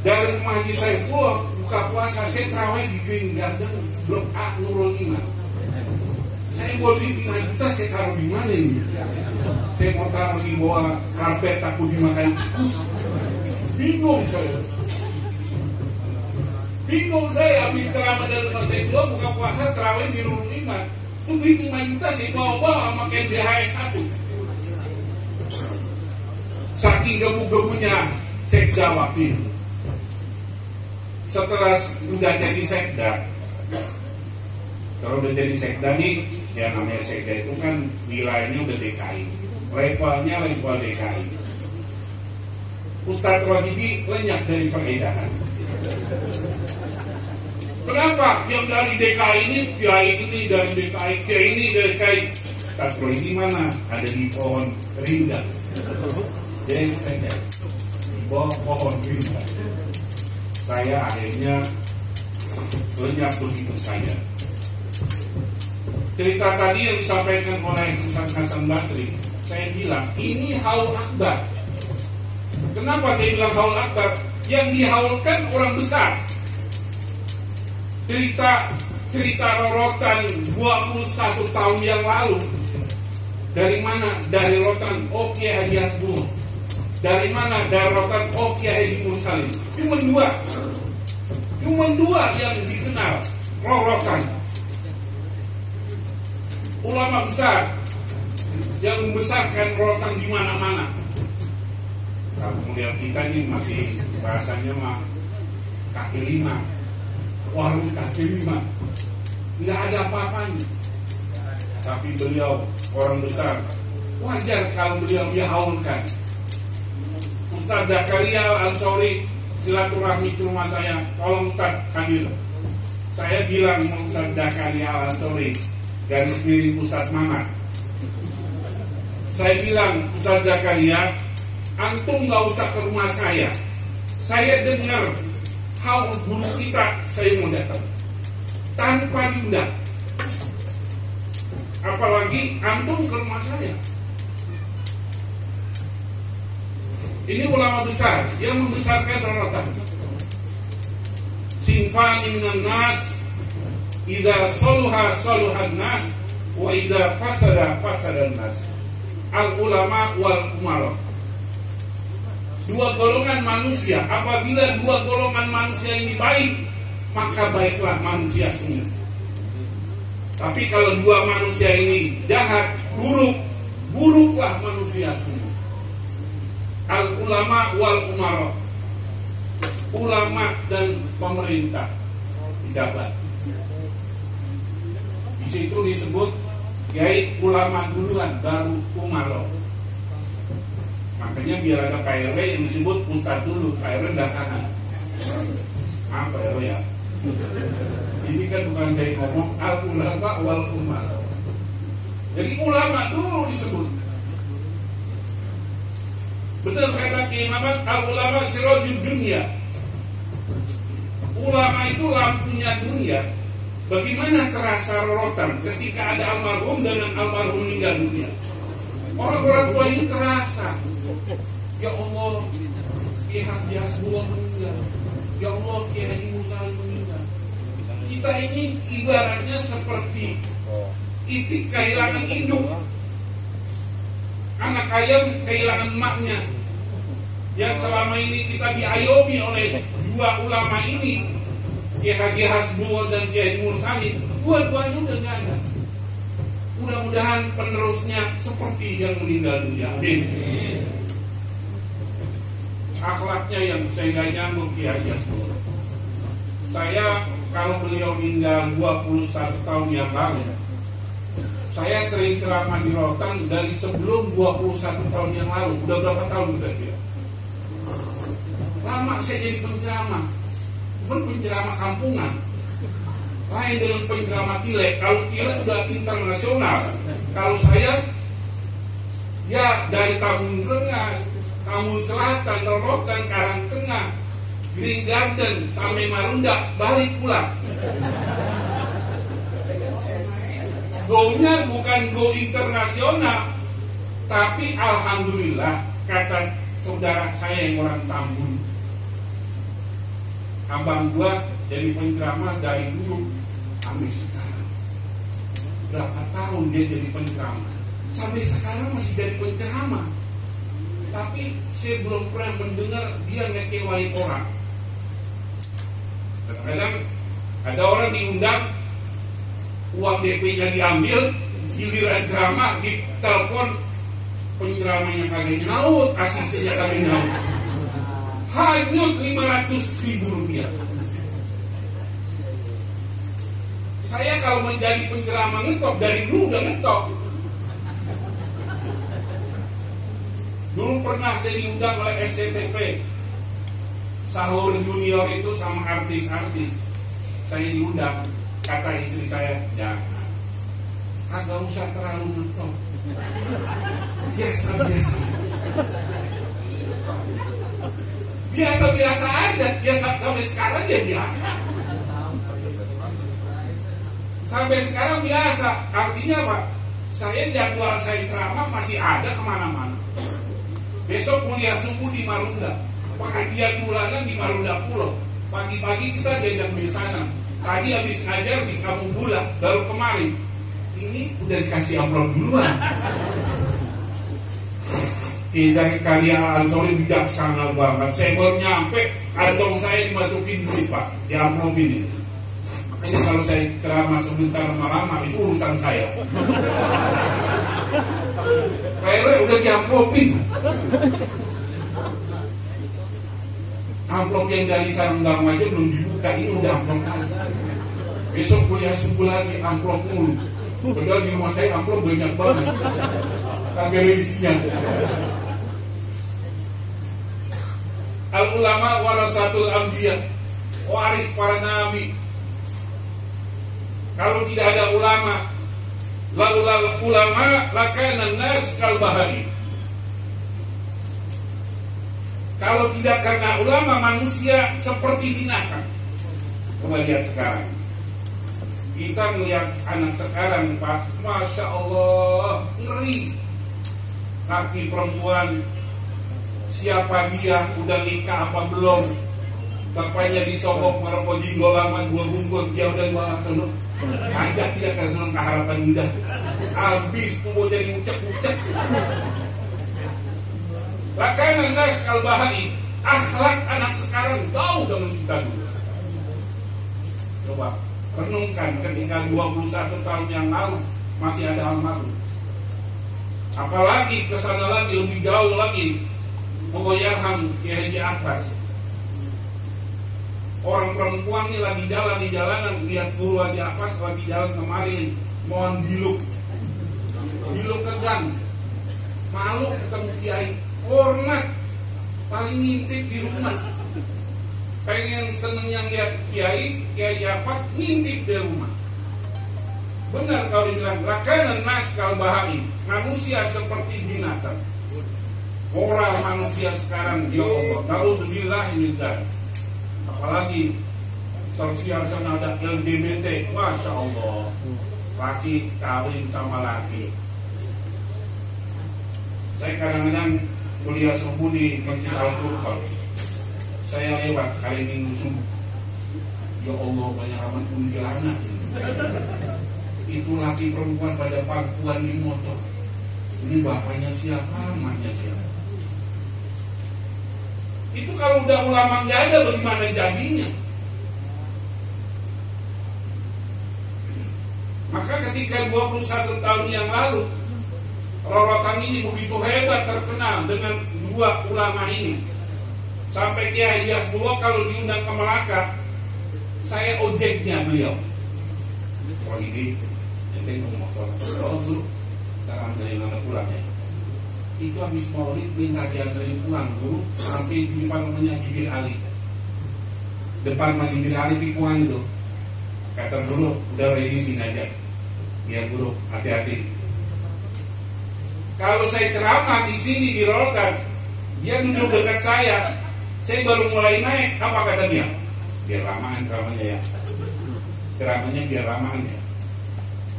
Dari rumah Haji Saifullah buka puasa saya terawih di Green Garden Blok A Nurul Iman. Saya mau beli 5 juta, saya taruh di mana ini? Saya mau taruh di bawah karpet, takut dimakan tikus. Bingung saya. Bingung saya, habis ceramah dari rumah saya keluar, buka puasa, terawih di Nurul Iman. Itu beli 5 juta, saya bawa sama kayak BHS 1. Saking gebu-gebunya Sekda waktu itu. Setelah udah jadi Sekda, kalau udah jadi Sekda nih, ya namanya Sekda itu kan wilayahnya udah DKI, levelnya level DKI. Ustadz Rohidi lenyap dari peredaran. Kenapa? Yang dari DKI ini, kiai ini dari DKI, kiai ini dari DKI. Ustadz Rohidi mana? Ada di pohon rindang. Jadi di bawah pohon rindang. Saya akhirnya lenyap begitu saja. Cerita tadi yang disampaikan oleh Ustaz Hasan Basri, saya bilang ini haul akbar. Kenapa saya bilang haul akbar? Yang dihaulkan orang besar. Cerita rorotan 21 tahun yang lalu. Dari mana? Dari rotan Kiai Haji Hasbullah. Dari mana? Dari rotan Kiai Haji Mursalin. Cuma dua yang dikenal rorotan. Ulama besar yang membesarkan rorotan di mana-mana. Kalau melihat kita ini masih bahasanya mah kaki lima, warung kaki lima, nggak ada apa-apanya. Tapi beliau orang besar, wajar kalau beliau dihaulkan. Ustaz Zakaria Al-Ansori silaturahmi ke rumah saya, tolong Ustaz hadir. Saya bilang Ustaz Zakaria Al-Ansori, garis miring Ustaz Mamat, saya bilang Ustaz Zakaria, antum gak usah ke rumah saya. Saya dengar haul guru kita, saya mau datang tanpa diundang. Apalagi antum ke rumah saya. Ini ulama besar yang membesarkan rorotan. Sinfani minan nas, idza saluha saluhan nas, wa idza fasada fasadan nas. Al ulama wal umara. Dua golongan manusia. Apabila dua golongan manusia ini baik, maka baiklah manusia semua. Tapi kalau dua manusia ini jahat, buruklah manusia semua. Al-ulama wal umara, ulama dan pemerintah pejabat. Di situ disebut kiai ulama duluan baru umara. Makanya biar ada KRW yang disebut ustaz dulu, KRW belakangan. Apa ya? Ini kan bukan saya ngomong, al-ulama wal umara. Jadi ulama dulu disebut. Benar kata Kiai Muhammad, al-ulama sirajul dunia. Ulama itu lampunya dunia. Bagaimana terasa rorotan ketika ada almarhum dengan almarhum meninggal dunia? Orang-orang tua ini terasa. Ya Allah, Kiai Hasbullah meninggal. Ya Allah, Kiai Haji Musa meninggal. Kita ini ibaratnya seperti itik kehilangan induk. Anak ayam kehilangan emaknya. Yang selama ini kita diayomi oleh dua ulama ini, Kiai Haji Hasbullah dan Kiai Haji Mursalin, dua-duanya udah gak ada. Mudah-mudahan penerusnya seperti yang meninggal dunia. Amin. Akhlaknya yang saya gak nyambung Kiai Haji Hasbullah. Saya kalau beliau meninggal 21 tahun yang lalu, saya sering ceramah di Rotan dari sebelum 21 tahun yang lalu. Udah berapa tahun kira-kira? Lama saya jadi penceramah. Bukan penceramah kampungan. Lain dengan penceramah Tilek. Kalau Tilek udah internasional. Kalau saya, ya dari Tambun Rengas, Tambun Selatan, Rotan, Karangtengah, Green Garden, sampai Marunda, balik pulang. Go-nya bukan go internasional, tapi alhamdulillah kata saudara saya yang orang Tambun, abang gua jadi penceramah dari dulu sampai sekarang. Berapa tahun dia jadi penceramah? Sampai sekarang masih jadi penceramah. Tapi saya belum pernah mendengar dia ngekewai orang. Kadang-kadang ada orang diundang, uang DP-nya diambil, giliran ceramah ditelepon, penceramahnya kagak nyaut, asistennya kagak nyaut. Hanyut 500.000 rupiah. Saya kalau menjadi penceramah ngetop, dari dulu udah ngetop. Dulu pernah saya diundang oleh SCTP, sahur junior itu sama artis-artis. Saya diundang, kata istri saya, jangan, kagak usah terlalu ngetop, biasa-biasa, biasa-biasa aja, biasa sampai sekarang ya biasa. Sampai sekarang biasa, artinya apa? Saya jadwal saya ceramah masih ada kemana-mana. Besok kuliah subuh di Marunda, pengajian bulanan di Marunda Pulau. Pagi-pagi kita diajak di sana. Tadi habis ngajar di Kampung Bulat, baru kemarin. Ini udah dikasih amplop duluan. Kita karya Ansori bijaksana banget. Saya baru nyampe, kantong saya dimasukin duit Pak, di amplop ini. Makanya kalau saya ceramah sebentar lama itu urusan saya. Kayaknya udah diamplopin. Amplop yang dari Sarang aja belum dibuka, ini udah amplop lagi. Besok kuliah subuh lagi amplop mulu. Padahal di rumah saya amplop banyak banget, kagak ada isinya. Al-ulama warasatul anbiya, waris para nabi. Kalau tidak ada ulama, laulal ulama lakana nas kal bahari. Kalau tidak karena ulama, manusia seperti binatang. Coba lihat sekarang. Kita melihat anak sekarang, Pak, Masya Allah, ngeri. Laki perempuan, siapa dia, udah nikah apa belum? Bapaknya disogok merokok jinggol lama 2 bungkus, dia udah langsung ada dia kan senang keharapan indah. Habis tuh jadi ucek-ucek. Lakana nas kal bahari. Akhlak anak sekarang jauh dengan kita dulu. Coba Renungkan ketika 21 tahun yang lalu masih ada almarhum. Apalagi kesana lagi, lebih jauh lagi, Allahyarham Kiai Haji Abbas. Orang perempuan ini lagi jalan di jalanan, lihat guru Haji Abbas lagi jalan kemarin, mohon diluk ke gang, malu ketemu Kiai, hormat, paling ngintip di rumah. Pengen senengnya lihat Kiai Abbas, ngintip di rumah. Benar kalau dibilang lakanan nas kal bahai, manusia seperti binatang. Moral manusia sekarang, ya Allah, naudzubillah min dzalik. Apalagi tersiar sana ada LGBT, masya Allah, laki kawin sama laki. Saya kadang-kadang kuliah subuh di Masjid Al-Furqan. Saya lewat hari Minggu subuh. Ya Allah, banyak amat kuntilanak. Itu laki perempuan pada pangkuan di motor. Ini bapaknya siapa, mamanya siapa? Itu kalau udah ulama nggak ada, bagaimana jadinya? Maka ketika 21 tahun yang lalu Rorotan ini begitu hebat, terkenal dengan dua ulama ini, sampai Kiai Haji Hasbullah kalau diundang ke Melaka, saya ojeknya beliau. Wah ini ente ngomong motor dulu, sekarang dari mana pulangnya? Itu habis maulid minta diantarin pulang guru sampai di depan rumahnya Jibir Ali. Depan rumah Jibir Ali tikungan itu. Kata guru, udah ready sini aja. Ya guru, hati-hati. Kalau saya ceramah di sini di Rorotan, dia duduk dekat saya baru mulai naik. Apa kata dia? Biar lamaan ceramahnya ya. Ceramahnya biar lamaan ya.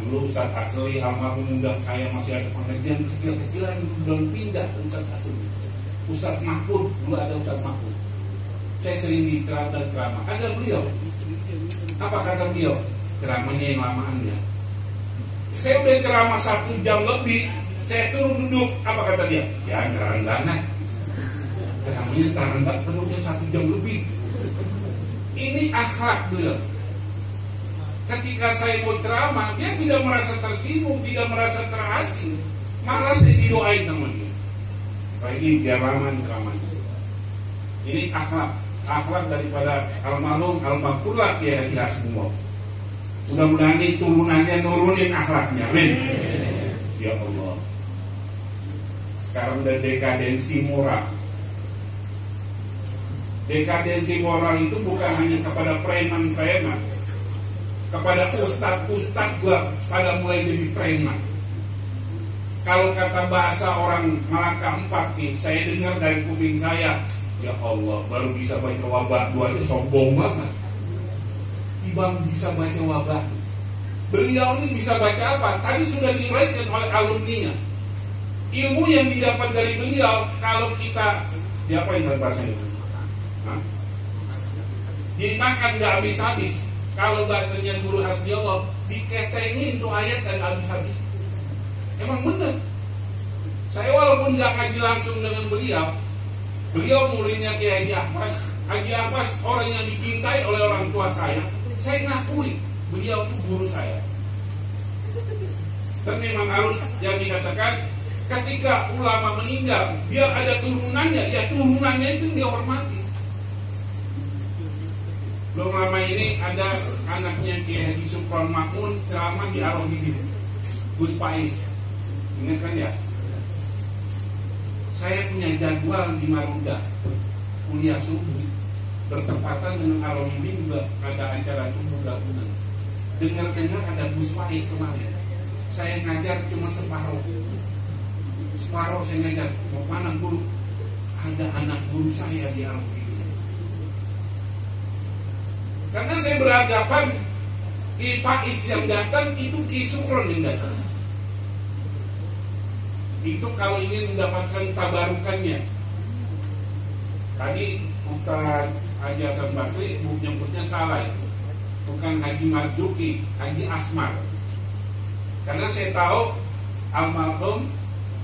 Dulu Ustaz Asli almarhum undang saya, masih ada pengajian kecil-kecilan, belum pindah ke Ustaz Asli. Ustaz Mahfud, dulu ada Ustaz Mahfud. Saya sering di ceramah. Ada beliau. Apa kata beliau? Ceramahnya yang lamaan ya. Saya udah ceramah 1 jam lebih, saya turun duduk. Apa kata dia? Ya ngeran banget. Ceramahnya tahan banget, penuhnya 1 jam lebih. Ini akhlak beliau. Ketika saya mau ceramah, dia tidak merasa tersinggung, tidak merasa terasing, malah saya didoain sama dia. Lagi biar lama ceramahnya. Ini akhlak daripada almarhum almarhumlah Kiai Haji Hasbullah. Mudah-mudahan ini turunannya nurunin akhlaknya, amin. Ya Allah. Sekarang udah dekadensi moral. Dekadensi moral itu bukan hanya kepada preman-preman, kepada ustadz gua pada mulai jadi preman. Kalau kata bahasa orang Malaka 4 nih, saya dengar dari kuping saya, ya Allah, baru bisa baca wabah dua itu sombong banget. Ibang bisa baca wabah. Beliau ini bisa baca apa? Tadi sudah diuraikan oleh alumninya. Ilmu yang didapat dari beliau, kalau kita diapain bahasa itu? Dimakan gak habis-habis. Kalau bahasanya guru Hasbullah, diketengin tuh ayat gak habis-habis. Emang benar. Saya walaupun gak ngaji langsung dengan beliau muridnya Kiai Haji Abbas. Haji Abbas orang yang dicintai oleh orang tua saya ngakui beliau itu guru saya. Dan memang harus yang dikatakan, ketika ulama meninggal, biar ada turunannya, ya turunannya itu dihormati. Belum lama ini ada anaknya Kiai Haji Supron Makmun ceramah di Ar-Raufidin, Gus Pais. Ingat kan ya? Saya punya jadwal di Marunda, kuliah subuh, bertepatan dengan Ar-Raufidin juga ada acara subuh gabungan. Dengar-dengar ada Gus Pais kemarin. Saya ngajar cuma separuh saya ngajar. Mau mana guru? Ada anak guru saya di Ar-Raufidin. Karena saya beranggapan Ki Pais yang datang itu Ki Sukron yang datang. Itu kalau ingin mendapatkan tabarukannya. Tadi bukan Haji Hasan Basri, nyebutnya salah itu. Bukan Haji Marzuki, Haji Asmar. Karena saya tahu almarhum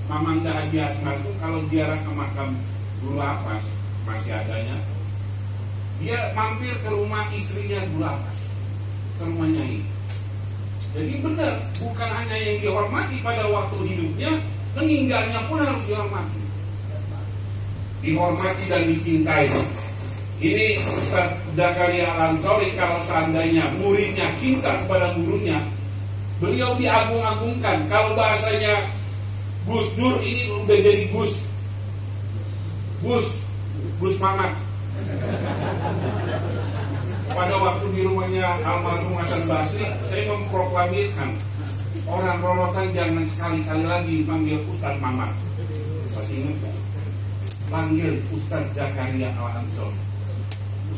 Mamanda Haji Asmar itu kalau ziarah ke makam Guru Abbas, masih adanya, dia mampir ke rumah istrinya Guru Abbas. ke rumah Nyai. Jadi benar, bukan hanya yang dihormati pada waktu hidupnya, meninggalnya pun harus dihormati. Dihormati dan dicintai. Ini Ustaz Zakaria Al-Ansori, kalau seandainya muridnya cinta kepada gurunya, beliau diagung-agungkan. Kalau bahasanya Gus Dur, ini udah jadi Gus Mamat. Pada waktu di rumahnya almarhum Hasan Basri, saya memproklamirkan orang Rorotan jangan sekali-kali lagi manggil Ustaz Mamat. Masih ingat kan? Panggil Ustaz Zakaria Al-Ansori.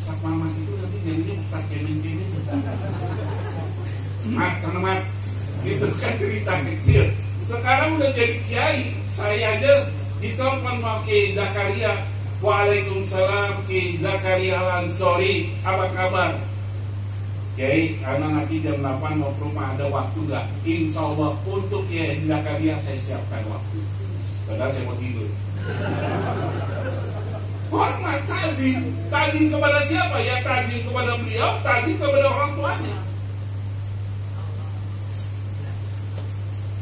Ustaz Mamat itu nanti jadinya Ustaz Kemen-Kemen. Mat, itu kan cerita kecil. Sekarang udah jadi kiai. Saya aja ditelepon sama Kiai Zakaria. Waalaikumsalam Kiai Zakaria Al-Ansori, apa kabar? Kiai, anak nanti jam 8 mau ke rumah, ada waktu gak? Insya Allah untuk Kiai Zakaria saya siapkan waktu. Padahal saya mau tidur. Hormat tadin kepada siapa? Ya tadin kepada beliau, tadin kepada orang tuanya.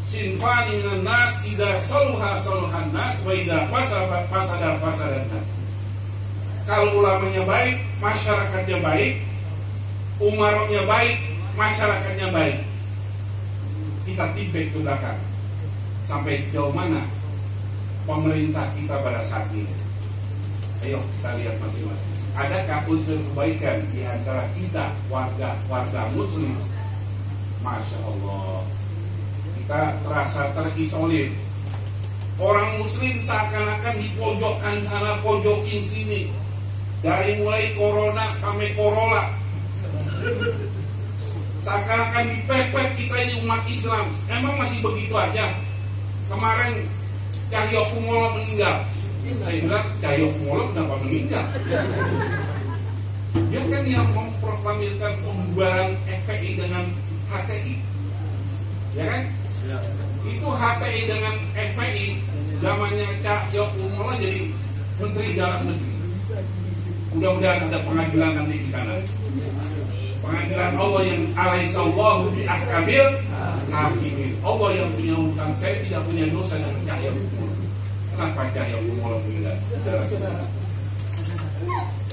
Sinfani minan nas idza saluha saluhan nas wa idza fasada fasadan nas. Kalau ulamanya baik, masyarakatnya baik. Umaroknya baik, masyarakatnya baik. Kita tibek ke belakang. Sampai sejauh mana pemerintah kita pada saat ini? Ayo kita lihat masing-masing. Adakah unsur kebaikan di antara kita warga muslim? Masya Allah, kita terasa terisolir. Orang muslim seakan-akan dipojokkan sana, pojokin sini. Dari mulai corona sampai Corolla, seakan-akan dipepet kita ini umat Islam. Emang masih begitu aja? Kemarin Cahyokumolo meninggal. Saya bilang Cahyokumolo kenapa meninggal? Dia kan yang memproklamirkan pembubaran FPI dengan HTI, ya kan? Ya. Itu HTI dengan FPI zamannya Cahyokumolo jadi Menteri Dalam Negeri. Mudah-mudahan ada pengadilan nanti di sana. Pengadilan Allah yang alaihissallahu bi ahkamil hakimin. Allah yang punya urusan. Saya tidak punya dosa dengan Cahyokumolo. Kenapa Cahyokumolo meninggal?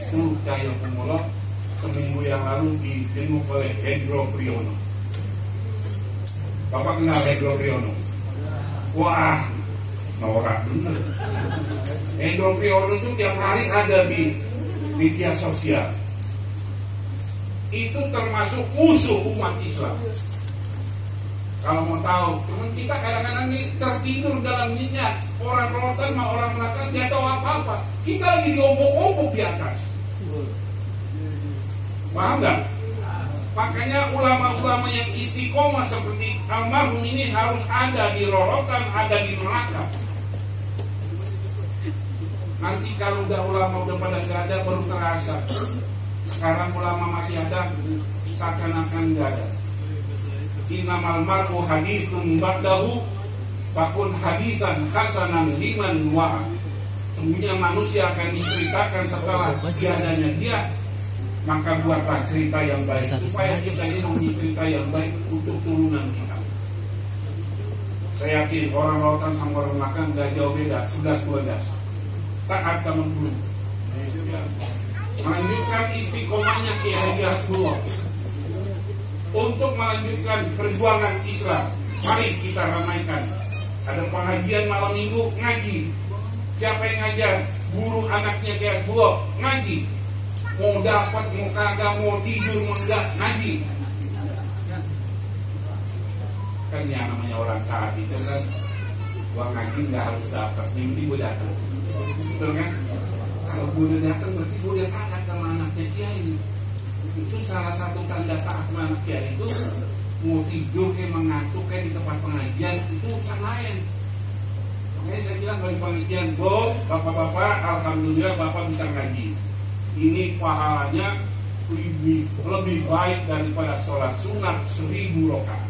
Itu Cahyokumolo seminggu yang lalu dijenguk oleh Hendro Priyono. Bapak kenal Hendro Priyono? Wah, norak bener. Hendro Priyono itu tiap hari ada di media sosial. Itu termasuk musuh umat Islam. Kalau mau tahu, teman kita kadang-kadang nih tertidur dalam minyak. Orang rotan sama orang belakang dia tahu apa-apa. Kita lagi diobok-obok di atas. Paham gak? Makanya ulama-ulama yang istiqomah seperti almarhum ini harus ada di rorotan, ada di neraka. Nanti kalau udah ulama udah pada gak ada baru terasa. Sekarang ulama masih ada, seakan-akan gak ada. Innamal mar'u hadithun ba'dahu fakun hadithan hasanan liman wa'a. Sungguhnya manusia akan diceritakan setelah tiadanya dia. Maka buatlah cerita yang baik supaya kita ini memiliki cerita yang baik untuk turunan kita. Saya yakin orang lautan sama orang makan gak jauh beda, 11-12. Taat sama guru ya. Melanjutkan istiqomahnya Kiai Haji Hasbullah untuk melanjutkan perjuangan Islam. Mari kita ramaikan. Ada pengajian malam minggu, ngaji. Siapa yang ngajar? Guru anaknya Kiai Hasbullah, ngaji. Mau dapat, mau kagak, mau tidur, mau enggak, ngaji. Kan yang namanya orang taat itu kan, gua ngaji nggak harus dapat, mimpi gua datang. Betul kan? Kalau gue udah datang berarti gue udah taat sama anaknya Kiai. Itu salah satu tanda taat sama anak Kiai itu. Mau tidur kayak mengantuk kayak di tempat pengajian itu urusan lain. Makanya saya bilang kalau di pengajian, bapak-bapak, alhamdulillah bapak bisa ngaji. Ini pahalanya lebih baik daripada sholat sunat 1000 rakaat.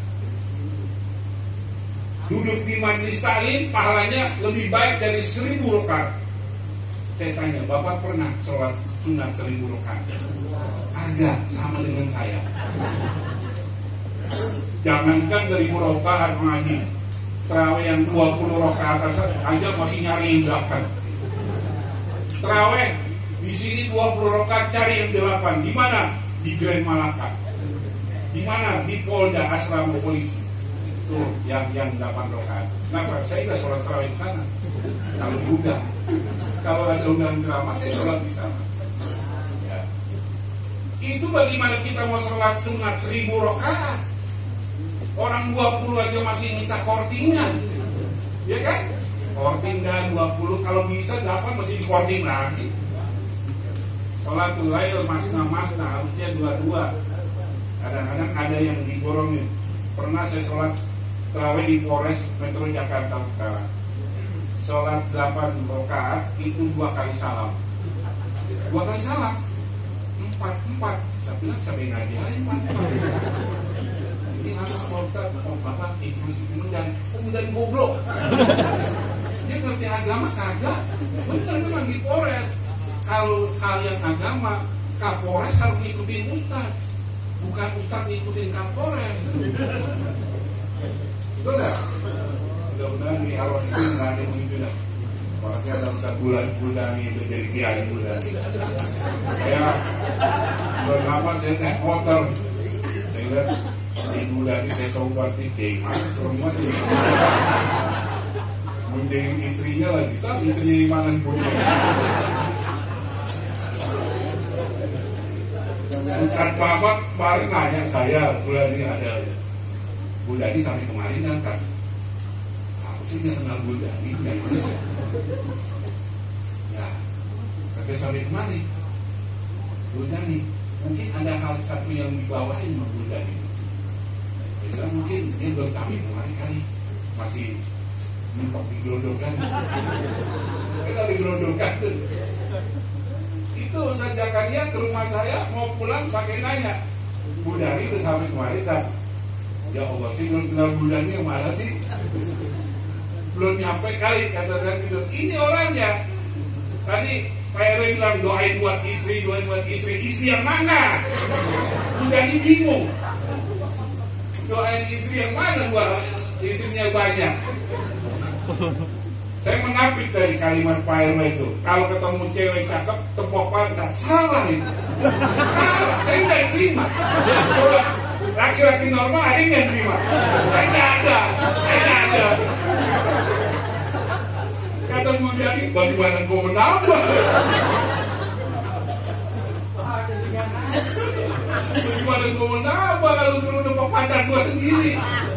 Duduk di majelis taklim pahalanya lebih baik dari 1000 rakaat. Saya tanya, bapak pernah sholat sunat 1000 rakaat? Agak sama dengan saya. Jangankan 1000 rakaat ngaji, terawih yang 20 rakaat aja masih nyari belakang. Terawih di sini 20 rakaat cari yang 8. Di mana? Di Grand Malaka. Di mana? Di Polda asrama polisi. Tuh yang 8 rakaat. Kenapa? Saya nggak sholat terawih di sana. Kalau juga, kalau ada undangan ceramah, saya sholat di sana. Ya. Itu bagaimana kita mau sholat sunat 1000 rakaat? Orang 20 aja masih minta kortingan, ya kan? Korting dan 20, kalau bisa 8 masih dikorting lagi. Sholatul lail masna harusnya 22. Kadang-kadang ada yang diborongin. Pernah saya sholat terawih di Polres Metro Jakarta Utara. Sholat 8 rakaat itu 2 kali salam. 2 kali salam. 4. Saya bilang sampai ngaji aja 4. Ini anak Ustaz, bapak inklusi kemudian goblok. Dia ngerti agama kagak. Benar di Polres. Kalau hal yang agama, Kapolres harus ngikutin Ustaz, bukan Ustaz ngikutin Kapolres. Betul nggak? Mudah-mudahan di arwah itu nggak ada yang begitu dah. Makanya ada Ustaz bulan itu jadi kiai bulan. Saya berlama saya naik motor, saya lihat di bulan ini saya coba titik, mas semua ini. Muncing istrinya lagi, tapi istrinya di mana pun. Ustaz Bapak kemarin nanya saya, bulan ini ada Budani sampai kemarin kan? Aku sih nggak kenal Budani, yang mana sih? Ya, kakek sampai kemarin Budani, mungkin ada hal satu yang dibawain sama Budani. Saya bilang mungkin dia belum sampai kemarin kali, masih mentok digelodorkan. Kita digelodorkan tuh. Itu Ustaz Zakaria ke rumah saya mau pulang pakai nanya, Budani itu sampai kemarin Ustaz. Ya Allah sih belum kenal Budani yang mana sih? Belum nyampe kali kata saya gitu. Ini orangnya. Tadi Pak RW bilang doain buat istri. Istri yang mana? Budani bingung. Doain istri yang mana buat istrinya banyak. Saya menapik dari kalimat Pak RW itu. Kalau ketemu cewek cakep, tepok pantat. Salah itu. Salah. Saya nggak terima. Laki-laki normal ada yang nggak terima. Saya nggak ada. Kata Bu Jadi, bagaimana gue menambah? Bagaimana gue menambah kalau terus tepok pantat gue sendiri?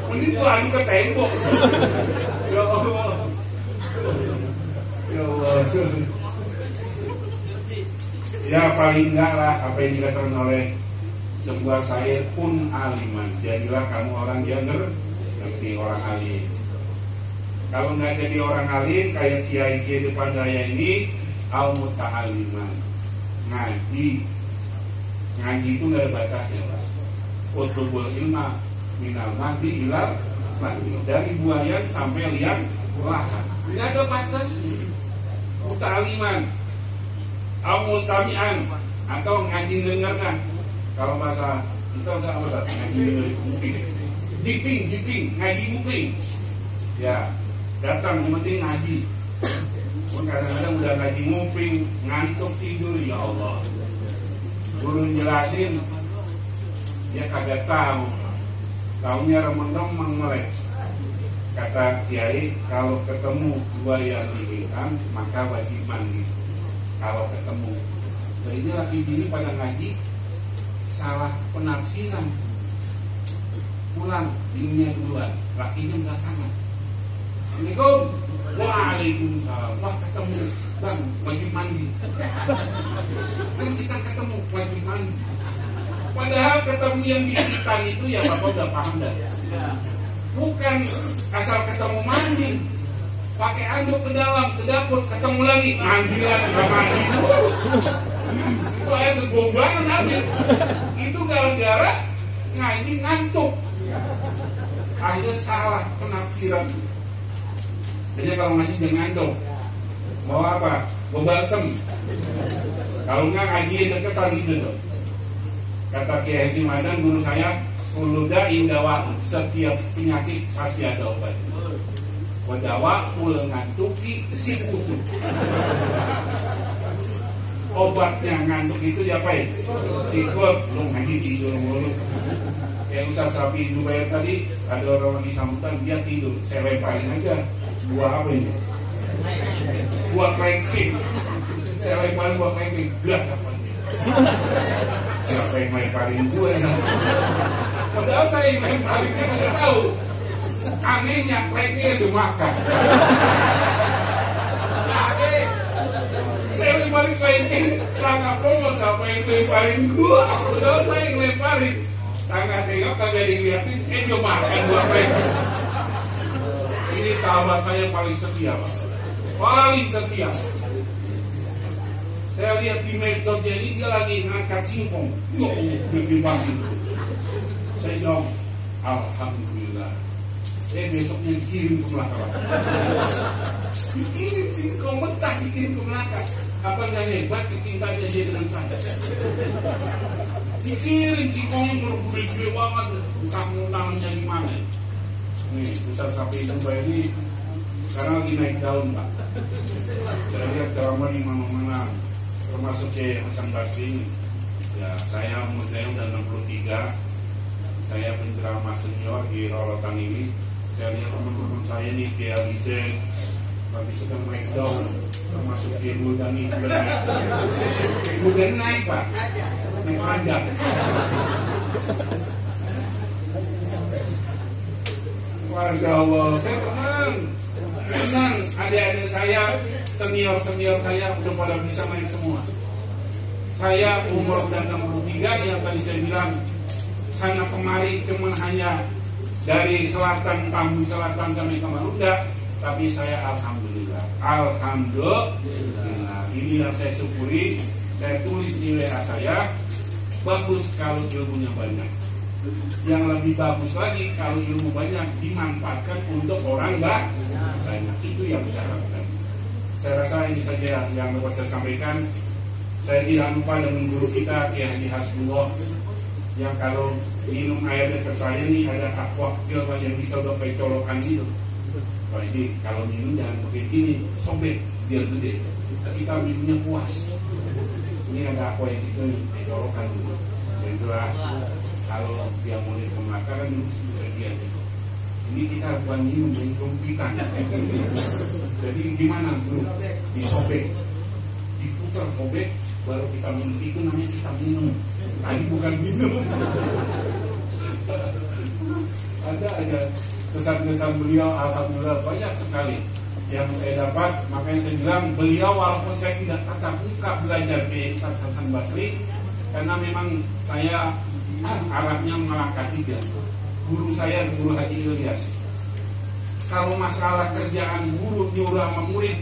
Mending gue adu ke tembok. Ya Allah. Ya Allah. Ya paling enggak lah apa yang dikatakan oleh sebuah syair pun aliman. Jadilah kamu orang yang ngerti orang alim. Kalau nggak jadi orang alim kayak kiai depan saya ini, al muta'aliman. Ngaji itu nggak ada batasnya Pak. Utlubul ilma minal mahdi ilal mahdi, dari buayan sampai liang lahat. Nggak ada batas. Muta'aliman, au mustami'an, atau ngaji dengarkan. Kalau bahasa kita apa? Ngaji dengar kuping. Jiping, ngaji kuping. Ya, datang yang penting ngaji. Kadang-kadang udah ngaji kuping, ngantuk tidur, ya Allah. Guru jelasin, dia kagak tahu. Taunya remeng-remeng melek. Kata Kiai, kalau ketemu dua yang diinginkan, maka wajib mandi. Kalau ketemu, nah ini laki bini pada ngaji, salah penafsiran. Pulang, bininya duluan, lakinya belakangan. Assalamualaikum, waalaikumsalam. Wah ketemu, bang, wajib mandi. Kan kita ketemu wajib mandi. Padahal ketemu yang diikan itu ya Bapak udah paham dah. Bukan asal ketemu mandi, pakai anduk ke dalam, ke dapur, ketemu lagi, mandi lagi, gak mandi. Itu ayat segombangan habis. Itu gara-gara ngaji ngantuk. Akhirnya salah penafsiran. Jadi kalau ngaji jangan dong. Mau apa? Mau balsem. Kalau nggak ngaji deketan gitu dong. Kata Kiai Haji Madan guru saya, Kullu da'in dawa, setiap penyakit pasti ada obat. Wadawa mula ngantuki si kutu. Obatnya ngantuk itu diapain? Sikut, lu ngaji tidur mulu. Yang Ustaz Sapi Zubair tadi, ada orang lagi sambutan, dia tidur. Saya lemparin aja. Buah apa ini? Buah klengkring. Saya lemparin buah klengkring. Gerak apa dia? Siapa yang lemparin gue? Padahal saya yang lemparinnya nggak tahu. Anehnya klengkring itu makan. Saya lemparin klengkring. Sangat promo siapa yang lemparin gue? Padahal saya yang lemparin. Tangga tengok kagak dilihatin, dia makan buah klengkring. Ini sahabat saya paling setia, Pak. Paling setia. Saya lihat di medsosnya ini dia lagi ngangkat singkong. Yo, bikin pagi. Saya jawab, alhamdulillah. Besoknya dikirim ke Melaka. Dikirim singkong mentah, dikirim ke Melaka. Apa nggak hebat kecintanya dia dengan saya? Dikirim singkongnya bergede-gede banget. Kamu tangannya gimana? Nih, Ustaz Sapi Zubair ini sekarang lagi naik daun, Pak. Saya lihat ceramah di mana-mana, termasuk Syekh Hasan Basri. Ya, umur saya udah 63. Saya penceramah senior di Rorotan ini. Saya lihat teman-teman saya nih Kiai Aliseng lagi sedang naik daun, termasuk Kiai Mudani juga naik. Kiai Mudani naik, Pak. Naik panjang. Warga Allah, saya tenang. Adik-adik saya, senior saya udah pada bisa naik semua. Saya umur udah 63, yang tadi saya bilang sana kemari cuma hanya dari selatan, Tambun Selatan sampai ke Marunda, tapi saya alhamdulillah. Ini yang saya syukuri. Saya tulis di WA saya, bagus kalau ilmunya banyak. Yang lebih bagus lagi kalau ilmu banyak dimanfaatkan untuk orang banyak. Itu yang saya harapkan. Saya rasa ini saja yang dapat saya sampaikan. Saya tidak lupa dengan guru kita Kiai Haji Hasbullah, yang kalau minum air dekat saya ini ada aqua kecil yang bisa udah kayak colokan gitu. Nah, ini kalau minum jangan pakai gini, sobek biar gede. Kita minumnya puas. Ini ada aqua yang kecil kayak colokan gitu. Yang jelas kalau dia mulai ke Melaka kan minum sebagian itu. Ini kita bukan minum dari kumpitan. Jadi gimana bro? Disobek, diputar sobek, baru kita minum. Itu namanya kita minum. Tadi bukan minum. Ada kesan-kesan beliau, alhamdulillah banyak sekali yang saya dapat. Makanya saya bilang beliau walaupun saya tidak tatap muka belajar di Ustaz Hasan Basri, karena memang saya Arabnya Melaka 3. Guru saya Guru Haji Ilyas. Kalau masalah kerjaan guru nyuruh sama murid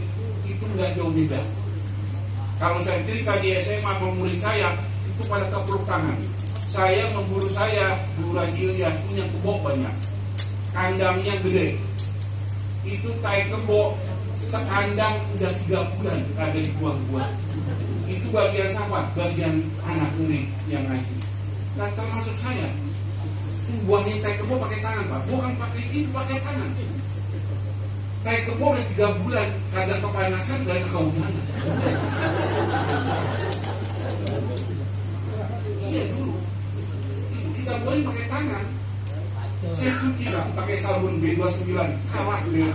itu nggak jauh beda. Kalau saya cerita di SMA sama murid saya itu pada kepeluk tangan. Saya memburu saya Guru Haji Ilyas punya kebo banyak, kandangnya gede. Itu tai kebo sekandang udah 3 bulan ada dibuang-buang. Itu bagian siapa? Bagian anak murid yang ngaji. Nah termasuk saya, buangin tai kebo pakai tangan, Pak. Bukan pakai itu, pakai tangan. Tai kebo udah 3 bulan kagak kepanasan, gak ada kehujanan. Iya dulu itu kita buangin pakai tangan. Saya cuci pakai sabun B29, kalah dengan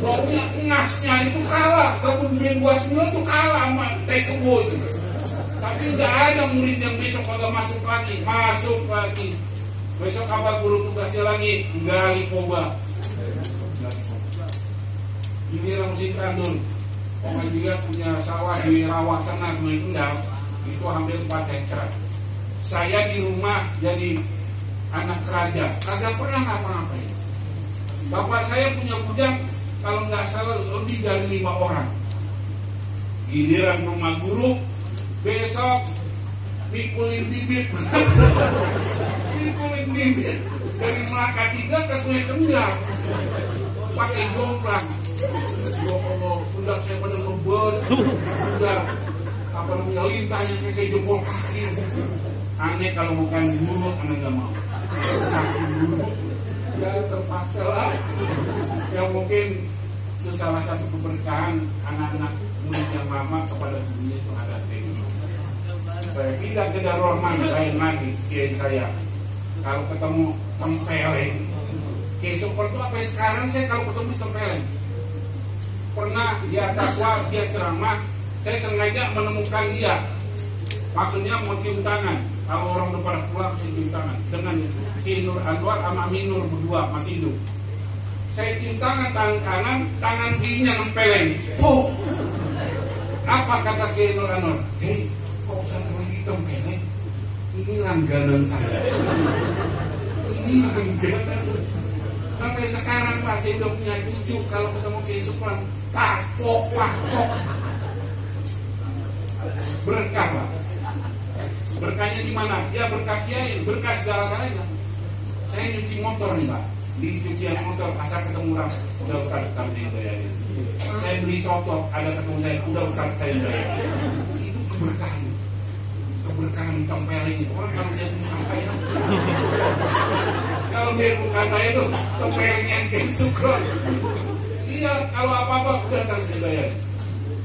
baunya ngasnya itu kalah. Sabun B29 itu kalah sama tai kebo itu. Tapi nggak ada murid yang besok kagak masuk lagi. Besok apa guru tugasnya lagi? Gali koba. Ini Ramsi Kandun. Orang juga punya sawah di Rawak sana, Gunung Kendal. Itu hampir 4 hektar. Saya di rumah jadi anak raja, kagak pernah ngapa-ngapain. Bapak saya punya budak, kalau nggak salah lebih dari 5 orang. Giliran rumah guru, besok mikulin bibit. Mikulin bibit dari Melaka 3 ke Sungai Kendal pakai jomplang. Udah saya pada ngebet, udah lintahnya kayak jempol kaki. Aneh kalau bukan dulu, aneh gak mau. Saking dulu, ya terpaksa lah. Ya mungkin itu salah satu keberkahan anak-anak murid yang lama kepada dunia itu ada teknik. Saya pindah ke Darul Rahman, lain lagi kiai saya. Kalau ketemu tempeleng, kiai seperti itu apa sekarang saya kalau ketemu tempeleng. Pernah dia takwa, dia ceramah, saya sengaja menemukan dia. Maksudnya mau cium tangan. Kalau orang udah pada pulang, saya cium tangan. Dengan Kiai Nur Anwar sama Aminur berdua masih hidup. Saya cium tangan kanan, tangan kirinya nempeleng. Oh, apa kata Kiai Nur Anwar? Hei, kok satu lagi tempeleng? Ini langganan saya. Ini langganan. Sampai sekarang Pak, saya udah punya cucu. Kalau ketemu Kiai Supran, pakok. Berkah Pak. Berkahnya di mana? Ya berkah kiai, berkah segala-galanya. Saya nyuci motor nih Pak. Di cucian motor, asal ketemu orang, udah Ustaz kami bayarin. Saya beli soto, ada ketemu saya, udah Ustaz saya bayarin. Itu keberkahan. Keberkahan tempeleng itu. Orang kalau lihat muka saya, kalau lihat muka saya tuh tempelengnya kayak Sukron. Iya, kalau apa-apa udah Ustaz saya bayarin.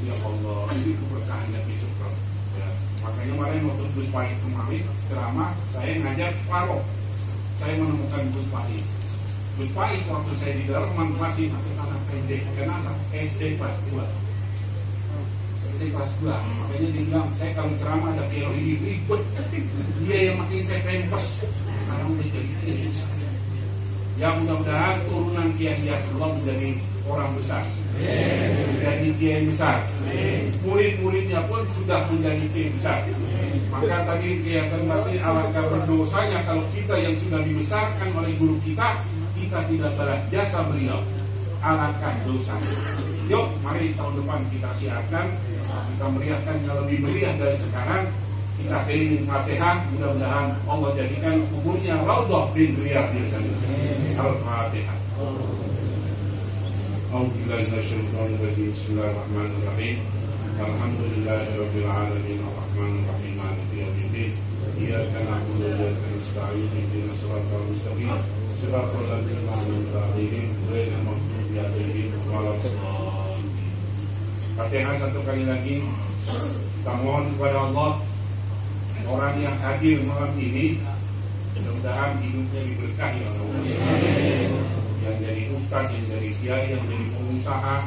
Ya Allah, ini keberkahannya di Sukron. Ya, makanya kemarin waktu Gus Pais kemarin ceramah, saya ngajar separuh. Saya menemukan Gus Pais. Gus Pais waktu saya di dalam masih anak pendek, karena anak SD kelas 2. SD kelas 2. Makanya dia bilang, saya kalau ceramah ada teori ribet. Dia yang makin saya pempes. Sekarang udah jadi kiai. Ya mudah-mudahan turunan Kiai Hidayatullah menjadi orang besar. Menjadi kiai besar. Murid-muridnya pun sudah menjadi kiai besar. Maka tadi kelihatan masih alangkah berdosanya kalau kita yang sudah dibesarkan oleh guru kita tidak balas jasa beliau. Alangkah dosa. Yuk, mari tahun depan kita siapkan, kita meriahkannya lebih meriah dari sekarang. Kita keliling Fatihah, mudah-mudahan Allah jadikan kuburnya raudhah bin riyadhil jannah. Al-Fatihah. Bismillahirrahmanirrahim. Alhamdulillahirabbil alamin arrahmanir rahim maliki yaumiddin. Iyyaka na'budu wa iyyaka nasta'in ihdinas siratal mustaqim siratal ladzina an'amta 'alaihim ghairil maghdubi 'alaihim waladdallin. Fatihah satu kali lagi. Kita mohon kepada Allah, orang yang hadir malam ini mudah-mudahan hidupnya diberkahi oleh Allah. Yang jadi ustaz, yang jadi kiai, yang jadi pengusaha,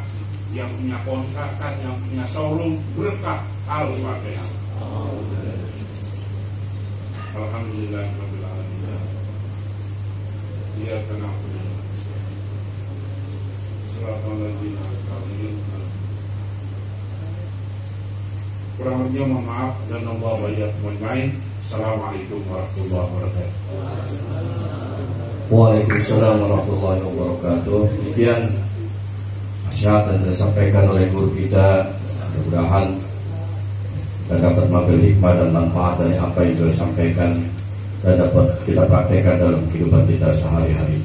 yang punya kontrakan, yang punya showroom, berkah. Al-Fatihah. Alhamdulillahirabbil alamin. Iyyaka na'budu wa siratal ladzina an'amta 'alaihim. Kurang lebihnya mohon maaf dan Allah wa iyyakum ajmain. Assalamualaikum warahmatullahi wabarakatuh. Waalaikumsalam warahmatullahi wabarakatuh. Demikian nasihat yang disampaikan oleh guru kita. Mudah-mudahan kita dapat mengambil hikmah dan manfaat dari apa yang beliau sampaikan dan dapat kita praktekkan dalam kehidupan kita sehari-hari.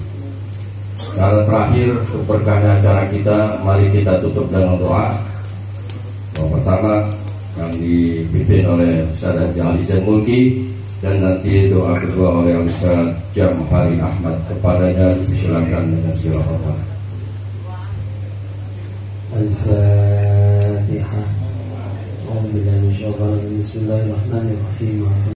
Cara terakhir untuk berkahnya acara kita, mari kita tutup dengan doa. Doa pertama yang dipimpin oleh Ustaz Haji Ali Zain Mulki, dan nanti doa kedua oleh Ustaz Jamhari Ahmad. Kepadanya dipersilakan dengan segala hormat. Al-Fatihah. Bismillahirrahmanirrahim.